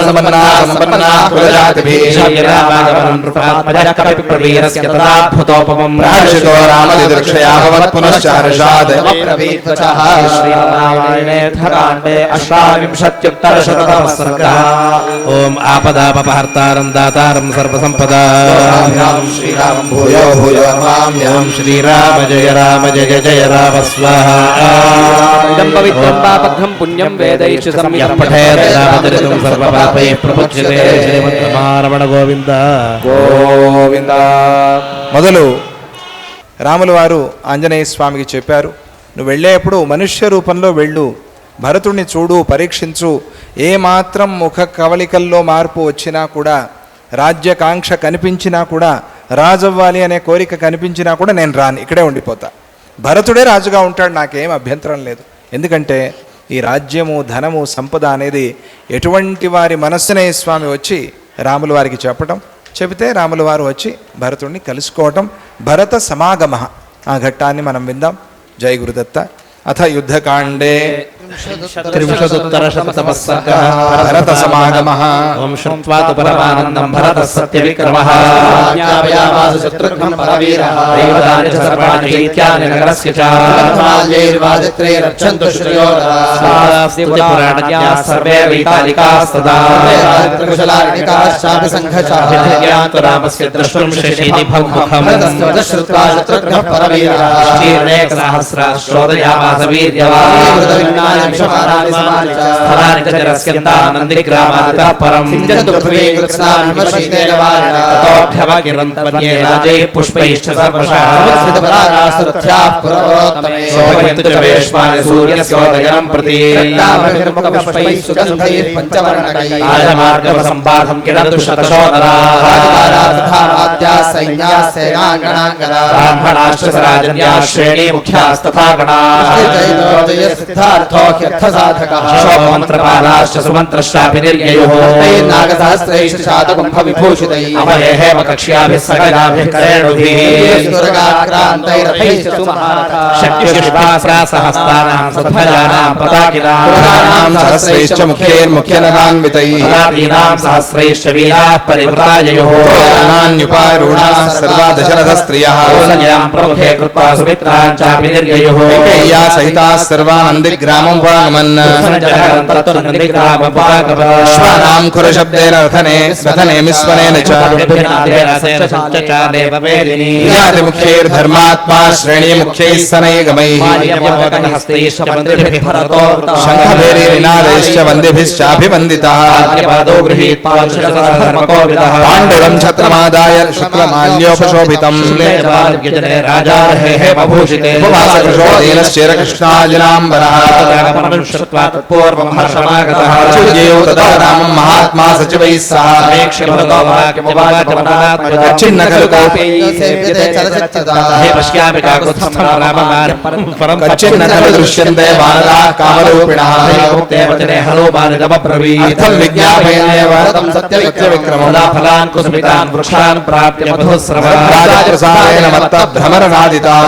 सम्पन्नाः कुलजातिभिः कपिप्रवीरस्य तदाद्भुतोपमम् प्रार्षितो रामदिदृक्षया भवत् पुनश्च हर्षात् श्रीरामायणे अष्टाविंशत्युत्तरशततमः सर्गः ॐ आपदापहर्तारं दातारं सर्वसम्पदा श्रीरामं भूयो भूयो नमाम्यहम् श्रीराम जय जय राम स्वाहा इदं पवित्रं पापघ्नं पुण्यं वेदैश्च यः पठेत् रामचरितं सर्वपापैः प्रमुच्यते श्रीमद्रमारमण गोविन्द గోవింద. మొదలు రాముల వారు ఆంజనేయ స్వామికి చెప్పారు, నువ్వు వెళ్ళేప్పుడు మనుష్య రూపంలో వెళ్ళు, భరతుడిని చూడు, పరీక్షించు, ఏమాత్రం ముఖ కవలికల్లో మార్పు వచ్చినా కూడా, రాజ్యకాంక్ష కనిపించినా కూడా, రాజవ్వాలి అనే కోరిక కనిపించినా కూడా నేను రాను, ఇక్కడే ఉండిపోతా. భరతుడే రాజుగా ఉంటాడు, నాకేం అభ్యంతరం లేదు. ఎందుకంటే ఈ రాజ్యము ధనము సంపద అనేది ఎటువంటి వారి మనస్సునే స్వామి వచ్చి రాముల వారికి చెప్పటం, చెబితే రాముల వారు వచ్చి భరతుడిని కలుసుకోవటం, భరత సమాగమ. ఆ ఘట్టాన్ని మనం విందాం. జై గురుదత్త. అథ యుద్ధకాండే त्रिंशदुत्तरशततमः सर्गः భరత సమాగమః. ॐ श्रुत्वा तु परमानन्दं भरतः सत्यविक्रमः ज्ञापयामास शत्रुघ्नं परवीरः दैवतानि च सर्वाणि चैत्यानि नगरस्य च माल्यैर्वादित्रैरक्षन्तु श्रेयोदराः पुराणज्ञाः सर्वे वैतालिकास्तदा कुशलार्णिकाश्चापि सङ्घचाः ज्ञातु रामस्य द्रष्टुं शशिनिभमुखम् श्रुत्वा शत्रुघ्नः परवीरः शीर्णेकसहस्राश्रोदयामास वीर्यवान् स्थलानि च चिरस्यन्तानन्दिग्रामादितः परम् ततोऽभ्यवकिरन्तवन्ये राजैः पुष्पैश्च सर्वशः शोभयन्तु च वेश्मानि सूर्यस्योदयम् प्रति राजमार्गवसम्बाधम् किरन्तु शतशोदराः ब्राह्मणाश्च राजन्याः श्रेणी मुख्यास्तथा गणाः शोभमन्त्रपालाश्च सुमन्त्रश्चापि निर्ययुः अभयेहेम कक्ष्याभिः सकलाभिः करेणुभिः शक्तिशिवासहस्तानां सध्वजानां पताकिनां सहस्रैश्च मुख्यैर्मुख्यनगान्वितैः पदातीनां सहस्रैश्च वीराः परिवृताययुः नान्युपारूढाः सर्वा दशरथस्त्रियः कौसल्यां प्रमुखे कृत्वा सुमित्रां चापि निर्ययुः कैकेय्या सहिताः सर्वा नन्दिग्रामं वागमन् श्वानां खुरशब्देन रथने मिस्वनेन च मुख्यैर्धर्मात्मा श्रेणी मुख्यैः सनैगमैः शङ्खभेरीनिनादैश्च वन्दिभिश्चाभिवन्दितः पाण्डुरं छत्रमादाय शुक्लमाल्योपशोभितम् उपवासकृशोदीनश्चेरकृष्णाजिनाम्बरः तदा रामं महात्मा सचिवैः सह छिन्न खलु कच्चिन्न खलु दृश्यन्ते बालाः कामरूपिणः अर्थं विज्ञापयन्नेव फलान् कुसुमितान् वृक्षान् प्राप्य मधुस्रवान् राजप्रसादेन मत्तः भ्रमरनादिताः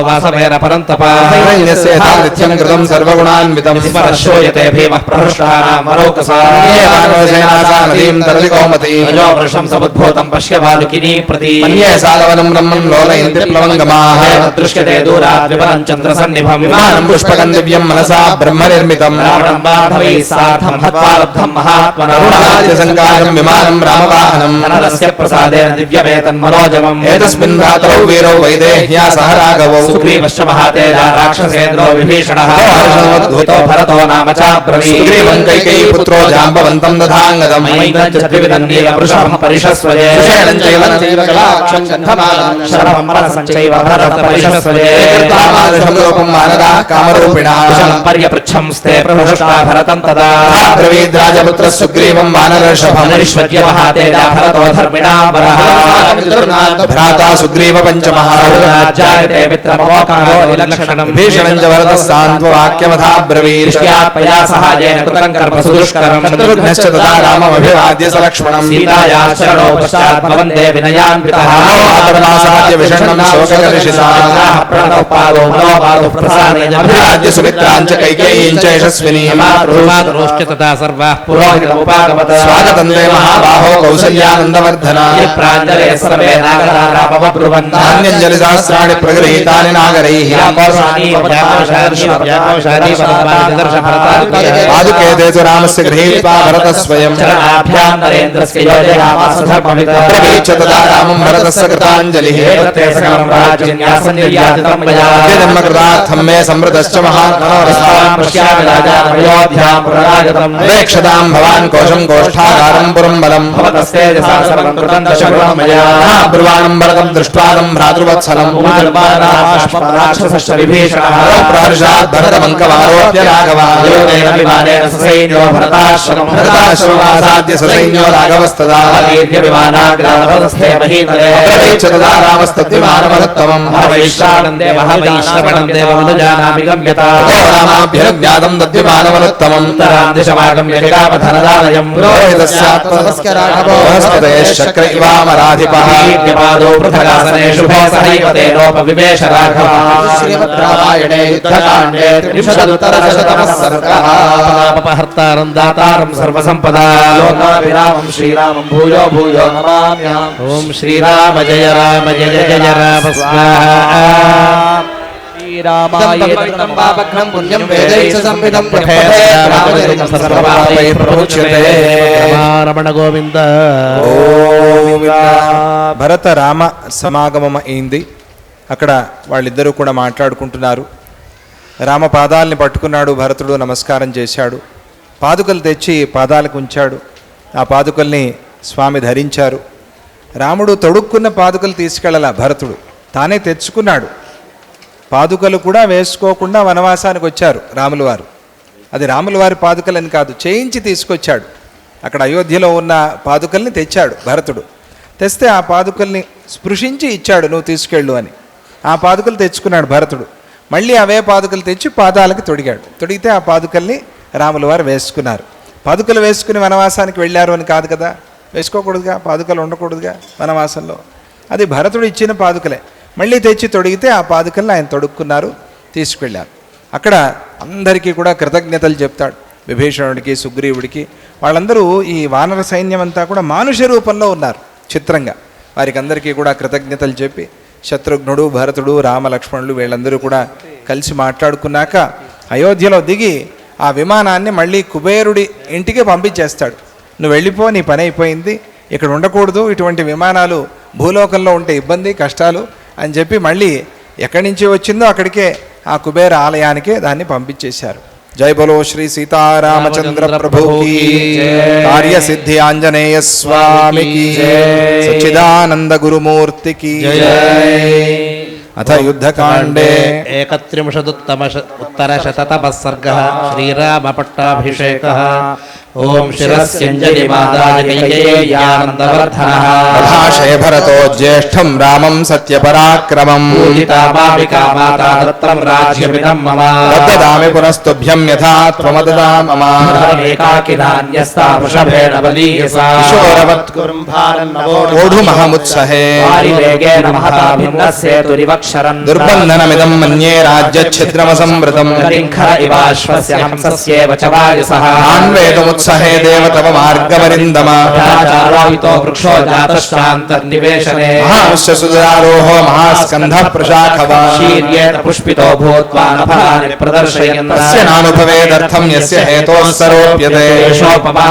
वासवेन परन्तपा हिरण्यस्य यथा नित्यं कृतं सर्वं सर्वगुणान्वितं स्मरश्रूयते भीमः प्रहृष्टानां वरोकसा नदीं तरति कौमती अजो वृषं समुद्भूतं पश्य वालुकिनी प्रति मन्ये सालवनं ब्रह्मं लोलयन्ति प्लवङ्गमाः दृश्यते दूरात् विपदं चन्द्रसन्निभं विमानं पुष्पकं दिव्यं मनसा ब्रह्मनिर्मितं रावणं बान्धवैः सार्धं हत्वा लब्धं महात्मनः संकारं विमानं रामवाहनं धनरस्य प्रसादेन दिव्यमेतन्मनोजमम् एतस्मिन् रात्रौ वीरौ वैदेह्या सह राघवौ सुग्रीवश्च महातेजा राक्षसेन्द्रो विभीषणः हर्षणोद्भूतो भरतो नाम चाब्रवीत् सुग्रीवं कैकेयी पुत्रो जाम्बवन्तं दधाङ्गदम् मयिन्दं च द्विविधं नीलवृषभं परिषस्वजे सुषेणं चैव गलाक्षं गन्धमालं शरभं परसं चैव भरत परिषस्वजे तामादृशं रूपं मानदा कामरूपिणः कुशलं पर्यपृच्छं स्ते प्रहृष्टा भरतं तदा ब्रवीद् राजपुत्रः सुग्रीवं वानरर्षभम् अनिष्वद्य महातेजा भरतो धर्मिणा वरः भ्राता सुग्रीव पञ्चमः राज्यायते मित्रमवोकारो विलक्षणं भीषणं च वरदः सान्त्ववाक्यमथाब्रवीत् दृष्ट्यात्मया सहायेन कृतं कर्म सुदुष्करम् शत्रुघ्नश्च तदा राममभिवाद्य सलक्ष्मणम् सीताया शरणो पश्चात् भवन्ते विनयान्वितः मातरमासाद्य विषण्णं शोककलुषिताः प्रणतौ पादौ मनोपादौ प्रसादेन अभिवाद्य सुमित्रां च कैकेयीं च यशस्विनीं मातरोश्च तथा सर्वाः पुरोहितमुपागमत स्वागतं ते महाबाहो कौसल्यानन्दवर्धना प्राञ्जले सर्वे नागरारामवब्रुवन् नान्यञ्जलिसहस्राणि प्रगृहीतानि नागरैः पादुके ते तु रामस्य गृहीत्वा भरतः स्वयं चरणाभ्यां नरेन्द्रस्य योजयामास धर्मविदः प्रवीच्य तदा रामं भरतस्य कृताञ्जलिः एतत्ते सकलं राज्यं न्यासं निर्यातितं मया जन्मकृतार्थं मे समृद्धश्च महात्मनोरस्तां पश्यामि राजानमयोध्यां पुनरागतम् अपेक्षतां भवान् कोशं कोष्ठागारं पुरं बलम् भवतस्तेजसा सर्वं कृतं दशगुणं मया ब्रुवाणं भरतं दृष्ट्वा तं भ्रातृवत्सलम् राक्षसश्च विभीषणः प्रहर्षात् भरतमङ्कवारोप्य राघवः योगेन विमानेन ससैन्यो भरताश्रमं भरताश्रमासाद्य ससैन्यो राघवस्तदा विमानाग्रामस्थे महीतले प्रवीच्य तदा रामस्तद्विमानमरुत्तमम् वैश्रावणं देवमनुजानामि गम्यता रामाभ्यनुज्ञातं तद्विमानमरुत्तमम् उत्तरां दिशमागम्य निगामधनदालयं पुरोहितस्य राघवो शक्र इवामराधिपः दीर्घपादो पृथगासने शुभे सहैव तेनोपविवेश राघवः श्रीमद्रामायणे युद्धकाण्डे त्रिंशदुत्तरशततमः सर्गः अपहर्तारं दातारं सर्वसम्पदा लोकाभिरामं श्रीरामं भूयो भूयो नमाम्यहम् ॐ श्रीराम जय जय राम स्वाहा श्रीरामायणं पापघ्नं पुण्यं वेदैश्च संविदं सर्वपापैः प्रमुच्यते రమణ గోవింద భరత రామ సమాగమం అయింది. అక్కడ వాళ్ళిద్దరూ కూడా మాట్లాడుకుంటున్నారు. రామ పాదాలని పట్టుకున్నాడు భరతుడు, నమస్కారం చేశాడు. పాదుకలు తెచ్చి పాదాలకు ఉంచాడు. ఆ పాదుకల్ని స్వామి ధరించారు. రాముడు తొడుక్కున్న పాదుకలు తీసుకెళ్ళాల, భరతుడు తానే తెచ్చుకున్నాడు. పాదుకలు కూడా వేసుకోకుండా వనవాసానికి వచ్చారు రాముల వారు. అది రాముల వారి పాదుకలని కాదు, చేయించి తీసుకొచ్చాడు. అక్కడ అయోధ్యలో ఉన్న పాదుకల్ని తెచ్చాడు భరతుడు. తెస్తే ఆ పాదుకల్ని స్పృశించి ఇచ్చాడు, నువ్వు తీసుకెళ్ళు అని. ఆ పాదుకలు తెచ్చుకున్నాడు భరతుడు. మళ్ళీ అవే పాదుకలు తెచ్చి పాదాలకి తొడిగాడు. తొడిగితే ఆ పాదుకల్ని రాముల వారు వేసుకున్నారు. పాదుకలు వేసుకుని వనవాసానికి వెళ్ళారు అని కాదు కదా, వేసుకోకూడదుగా, పాదుకలు ఉండకూడదుగా వనవాసంలో. అది భరతుడు ఇచ్చిన పాదుకలే. మళ్ళీ తెచ్చి తొడిగితే ఆ పాదుకల్ని ఆయన తొడుక్కున్నారు, తీసుకెళ్ళారు. అక్కడ అందరికీ కూడా కృతజ్ఞతలు చెప్తాడు. విభీషణుడికి, సుగ్రీవుడికి, వాళ్ళందరూ ఈ వానర సైన్యం అంతా కూడా మానుష రూపంలో ఉన్నారు. చిత్రంగా వారికి అందరికీ కూడా కృతజ్ఞతలు చెప్పి శత్రుఘ్నుడు, భరతుడు, రామలక్ష్మణులు వీళ్ళందరూ కూడా కలిసి మాట్లాడుకున్నాక అయోధ్యలో దిగి ఆ విమానాన్ని మళ్ళీ కుబేరుడి ఇంటికి పంపించేస్తాడు. నువ్వు వెళ్ళిపో, నీ పని అయిపోయింది, ఇక్కడ ఉండకూడదు, ఇటువంటి విమానాలు భూలోకంలో ఉంటే ఇబ్బంది, కష్టాలు అని చెప్పి మళ్ళీ ఎక్కడి నుంచి వచ్చిందో అక్కడికే ఆ కుబేర ఆలయానికే దాన్ని పంపించేశారు. జై బలో శ్రీ సీతారామచంద్ర ప్రభుకి, కార్యసిద్ధి ఆంజనేయ స్వామికి, సచ్చిదానంద గురుమూర్తికి. అథ యుద్ధకాండే ఏకత్రింశదుత్తమ ఉత్తరశతతమః సర్గః శ్రీరామ పట్టాభిషేకః. ఓం శిరస్యంజలిమాదాయ కైకేయ్యానందవర్ధనః భాషే భరతో జ్యేష్ఠం రామం సత్యపరాక్రమం పూజితా మావికా మాతా దత్తం రాజ్యమిదం మమ దదామి పునస్తుభ్యం యథా త్వమదదా మమ ఏకాకినాన్యస్తా వృషభేణ బలీయసా కిశోరవత్ కురుంభారన్నవో ఓఢుమహముత్సహే వారివేగేన మహతా భిన్నస్సేతురివక్షరం దుర్బంధనమిదం మన్యే రాజ్యఛిద్రమసంవృతం కరింఖర ఇవాశ్వస్య హంసస్యేవ చ వాయుసః ఆన్వేదముత్సహే దేవ తవ మార్గమరిందమ చారాయితో వృక్షో జాతశ్చాంతర్నివేశనే మహాంశ్చ సుదారోహో మహాస్కంధ ప్రశాఖవాన్ శీర్యేణ పుష్పితో భూత్వా నఫలాని ప్రదర్శయన్ తస్య నానుభవేదర్థం యస్య హేతోః సరోప్యతే ఏషోపమా